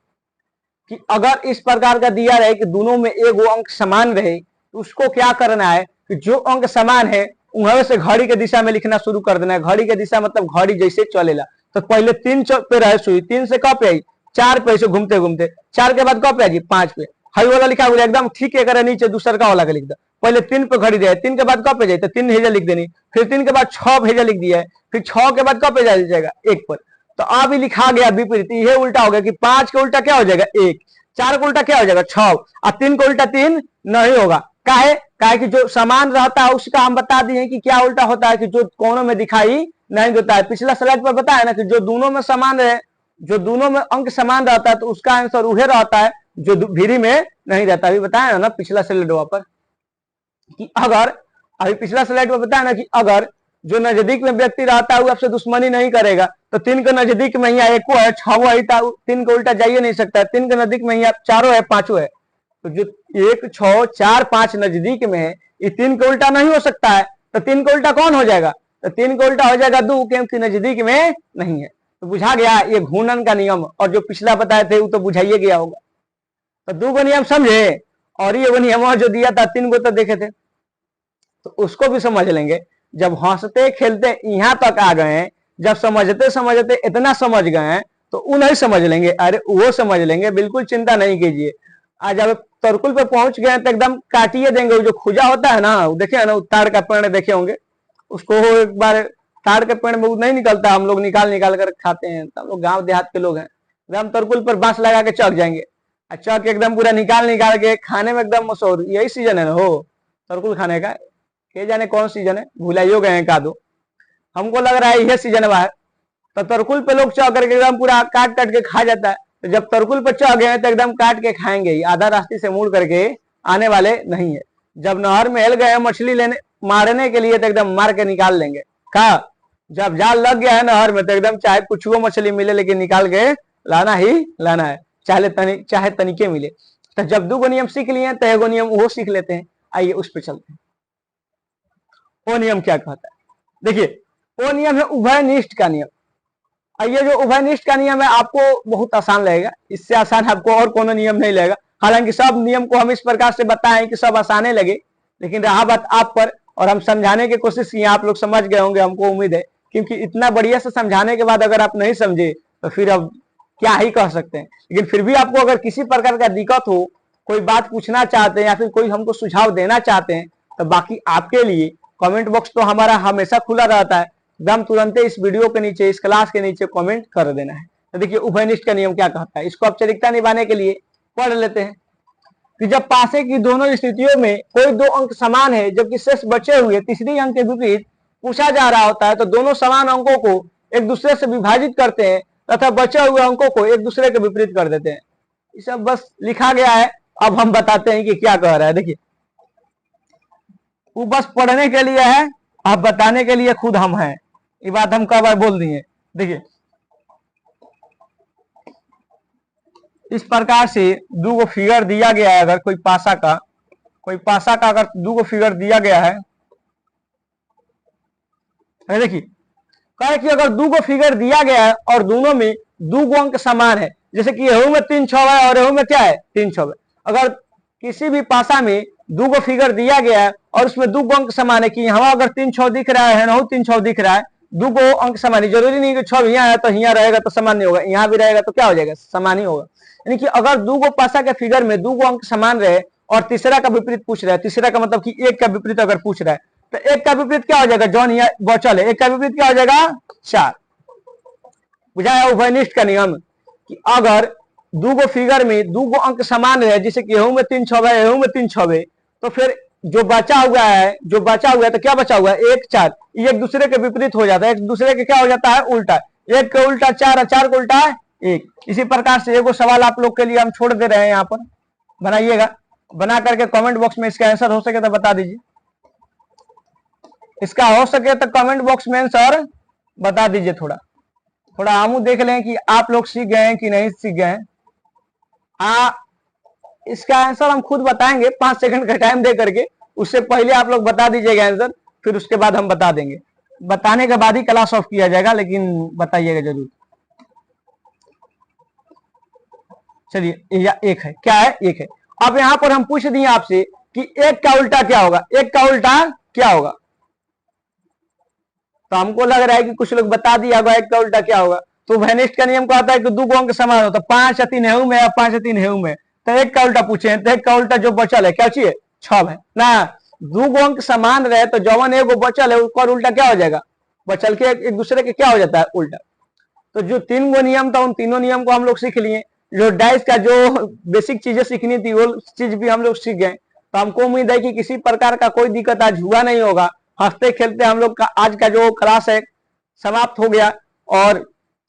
कि अगर इस प्रकार का दिया रहे कि दोनों में एक वो अंक समान रहे, तो उसको क्या करना है कि जो अंक समान है वहां से घड़ी के दिशा में लिखना शुरू कर देना है। घड़ी के दिशा मतलब घड़ी जैसे चलेला, तो पहले 3 पे रहे सुई, 3 से कब पे आई? 4 पे, ऐसे घूमते घूमते 4 के बाद कब पे आई? 5 पे। हाई वाला लिखा हुआ एकदम ठीक है, करे नीचे दूसरा का वाला का लिख दो। पहले 3 पे घड़ी दे, 3 के बाद कब पे जाए तो 3 हेजा लिख देनी, फिर 3 के बाद 6 हेजा लिख दिया है, फिर 6 के बाद कब पे जाएगा 1 पर। तो अब लिखा गया विपरीत, ये उल्टा हो गया कि 5 का उल्टा क्या हो जाएगा 1, 4 का उल्टा क्या हो जाएगा 6 और 3 का उल्टा 3 नहीं होगा। काहे कि जो समान रहता है उसका हम बता दिए कि क्या उल्टा होता है कि जो कोनों में दिखाई नहीं देता है। पिछला स्लाइड पर बताया ना कि जो दोनों में समान रहे, जो दोनों में अंक समान रहता है तो उसका आंसर उहे रहता है जो भीरी में नहीं रहता। अभी बताया ना पिछला स्लाइड पर कि अगर, अभी पिछला स्लाइड पर बताया ना कि अगर जो नजदीक में व्यक्ति रहता है वो आपसे दुश्मनी नहीं करेगा तो 3 के नजदीक में ही एक है 6 है, 3 का उल्टा जाइए नहीं सकता है, 3 के नजदीक में ही 4 है 5 है, तो जो 1 6 4 5 नजदीक में है ये 3 का उल्टा नहीं हो सकता है, तो 3 का उल्टा कौन हो जाएगा, तो 3 का उल्टा हो जाएगा 2, क्योंकि नजदीक में नहीं है। तो बुझा गया ये घूर्णन का नियम, और जो पिछला बताए थे वो तो बुझाइए गया होगा। तो 2 को नियम समझे, और ये वो नियम जो दिया था 3 को तो देखे थे, तो उसको भी समझ लेंगे। जब हंसते खेलते यहाँ तक आ गए, जब समझते समझते इतना समझ गए तो वो नहीं समझ लेंगे, अरे वो समझ लेंगे, बिल्कुल चिंता नहीं कीजिए। आज जब तरकुल पे पहुंच गए तो एकदम काटिए देंगे। वो जो खुजा होता है ना, वो देखे ना, ताड़ का पेड़ देखे होंगे, उसको एक बार ताड़ के पेड़ में वो नहीं निकलता, हम लोग निकाल निकाल कर खाते हैं। हम लोग गाँव देहात के लोग हैं, एकदम तरकुल पर बांस लगा के चौक जाएंगे, चौक एकदम पूरा निकाल निकाल के खाने में एकदम मशहूर। यही सीजन है ना हो तरकुल खाने का, ये जाने कौन सीजन है, भुलाइयो गए हैं का दो, हमको लग रहा है यह सीजन है। तो तरकुल पे लोग चौ करके एकदम पूरा काट काट के खा जाता है। तो जब तरकुल पे चौ गए तो एकदम काट के खाएंगे ही, आधा रास्ते से मुड़ करके आने वाले नहीं है। जब नहर में हेल गए मछली लेने मारने के लिए तो एकदम मार के निकाल लेंगे का। जब जाल लग गया है नहर में तो एकदम चाहे कुछ मछली मिले लेकिन निकाल के लाना ही लाना है, चाहे तनिके मिले। तो जब 2 नियम सीख लिए तो 1 नियम वो सीख लेते हैं। आइए उस पर चलते हैं। वो नियम क्या कहता है, देखिए वो नियम है उभयनिष्ठ का नियम। ये जो उभयनिष्ठ का नियम है आपको बहुत आसान लगेगा, इससे आसान आपको और कोनो नियम नहीं लगेगा। हालांकि सब नियम को हम इस प्रकार से बताएं कि सब आसाने लगे, लेकिन रहा बात आप पर, और हम समझाने की कोशिश किए, आप लोग समझ गए होंगे हमको उम्मीद है, क्योंकि इतना बढ़िया से समझाने के बाद अगर आप नहीं समझे तो फिर अब क्या ही कह सकते हैं। लेकिन फिर भी आपको अगर किसी प्रकार का दिक्कत हो, कोई बात पूछना चाहते हैं या फिर कोई हमको सुझाव देना चाहते हैं, तो बाकी आपके लिए कमेंट बॉक्स तो हमारा हमेशा खुला रहता है, एकदम तुरंत इस वीडियो के नीचे, इस क्लास के नीचे कमेंट कर देना है। तो देखिए उभयनिष्ठ का नियम क्या कहता है, इसको औपचारिकता निभाने के लिए पढ़ लेते हैं कि जब पासे की दोनों स्थितियों में कोई 2 अंक समान है जबकि शेष बचे हुए तीसरी अंक के विपरीत पूछा जा रहा होता है, तो दोनों समान अंकों को एक दूसरे से विभाजित करते हैं तथा बचे हुए अंकों को एक दूसरे के विपरीत कर देते हैं। ये सब बस लिखा गया है, अब हम बताते हैं कि क्या कह रहा है। देखिए वो बस पढ़ने के लिए है, आप बताने के लिए खुद हम हैं, ये बात हम कब बार बोल दिए। देखिए इस प्रकार से 2 फिगर दिया गया है, अगर कोई पासा का अगर 2 फिगर दिया गया है, देखिए कहे कि अगर 2 फिगर दिया गया है और दोनों में 2 अंक समान है, जैसे कि यहू में 3 6 है और यहू में क्या है 3 6 है। अगर किसी भी पासा में 2 फिगर दिया गया है और उसमें 2 अंक समान है, कि यहाँ अगर 3 6 दिख रहा है ना, 3 6 दिख रहा है, 2 अंक समान है, जरूरी नहीं कि 6 यहाँ है तो यहाँ रहेगा तो समान नहीं होगा, यहाँ भी रहेगा तो क्या हो जाएगा समान ही होगा। यानी कि अगर 2 पासा के फिगर में 2 अंक समान रहे और तीसरा का विपरीत पूछ रहा है, तीसरा का मतलब कि 1 का विपरीत अगर पूछ रहा है, तो 1 का विपरीत क्या हो जाएगा, जॉन यहाँ बचल है 1 का विपरीत क्या हो जाएगा 4। बुझाया उभयनिष्ठ का नियम कि अगर 2 फिगर में 2 अंक समान रहे, जैसे कि यहू में 3 6 है, यहू में 3 6 है, तो फिर जो बचा हुआ है तो क्या बचा हुआ है 1 4, ये एक दूसरे के विपरीत हो जाता है, एक दूसरे के क्या हो जाता है उल्टा, 1 का उल्टा 4 और 4 का उल्टा 1। इसी प्रकार से एगो सवाल आप लोग के लिए हम छोड़ दे रहे हैं, यहाँ पर बनाइएगा, बना करके कमेंट बॉक्स में इसका आंसर हो सके तो बता दीजिए, इसका हो सके तो कमेंट बॉक्स में आंसर बता दीजिए। थोड़ा हम देख लें कि आप लोग सीख गए हैं कि नहीं सीख गए हैं। इसका आंसर हम खुद बताएंगे 5 सेकंड का टाइम दे करके, उससे पहले आप लोग बता दीजिएगा आंसर, फिर उसके बाद हम बता देंगे, बताने के बाद ही क्लास ऑफ किया जाएगा, लेकिन बताइएगा जरूर। चलिए एक है, क्या है 1 है। अब यहाँ पर हम पूछ दिए आपसे कि 1 का उल्टा क्या होगा, 1 का उल्टा क्या होगा, तो हमको लग रहा है कि कुछ लोग बता दिया होगा 1 का उल्टा क्या होगा। तो उभयनिष्ठ का नियम कहता है कि 2 अंक समान हो, तो 5 या 3 हेऊ में या 5 या 3 हेऊ में, तो एक का उल्टा पूछे हैं, तो एक का उल्टा जो बचल है क्या चाहिए 6 है ना। 2 अंक समान रहे तो जवन एगो बचल है उसका उल्टा क्या हो जाएगा, बचल के एक दूसरे के क्या हो जाता है उल्टा। तो जो 3 गो नियम था उन तीनों नियम को हम लोग सीख लिए। जो डाइस का जो बेसिक चीजें सीखनी थी वो चीज भी हम लोग सीख गए। तो हमको उम्मीद है कि किसी प्रकार का कोई दिक्कत आज हुआ नहीं होगा। हंसते खेलते हम लोग का आज का जो क्लास है समाप्त हो गया और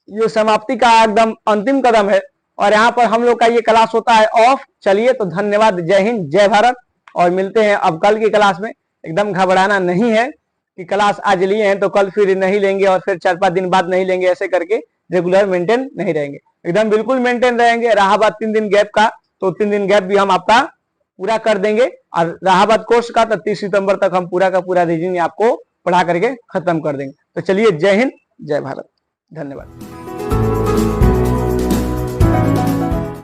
ये समाप्ति का एकदम अंतिम कदम है और यहाँ पर हम लोग का ये क्लास होता है ऑफ। चलिए तो धन्यवाद, जय हिंद जय भारत और मिलते हैं अब कल की क्लास में। एकदम घबराना नहीं है कि क्लास आज लिए हैं तो कल फिर नहीं लेंगे और फिर 4-5 दिन बाद नहीं लेंगे, ऐसे करके रेगुलर मेंटेन नहीं रहेंगे, एकदम बिल्कुल मेंटेन रहेंगे। रहा बात 3 दिन गैप का तो 3 दिन गैप भी हम आपका पूरा कर देंगे और रहा बात कोर्स का तो 30 सितंबर तक हम पूरा का पूरा रीजनिंग आपको पढ़ा करके खत्म कर देंगे। तो चलिए जय हिंद जय भारत, धन्यवाद।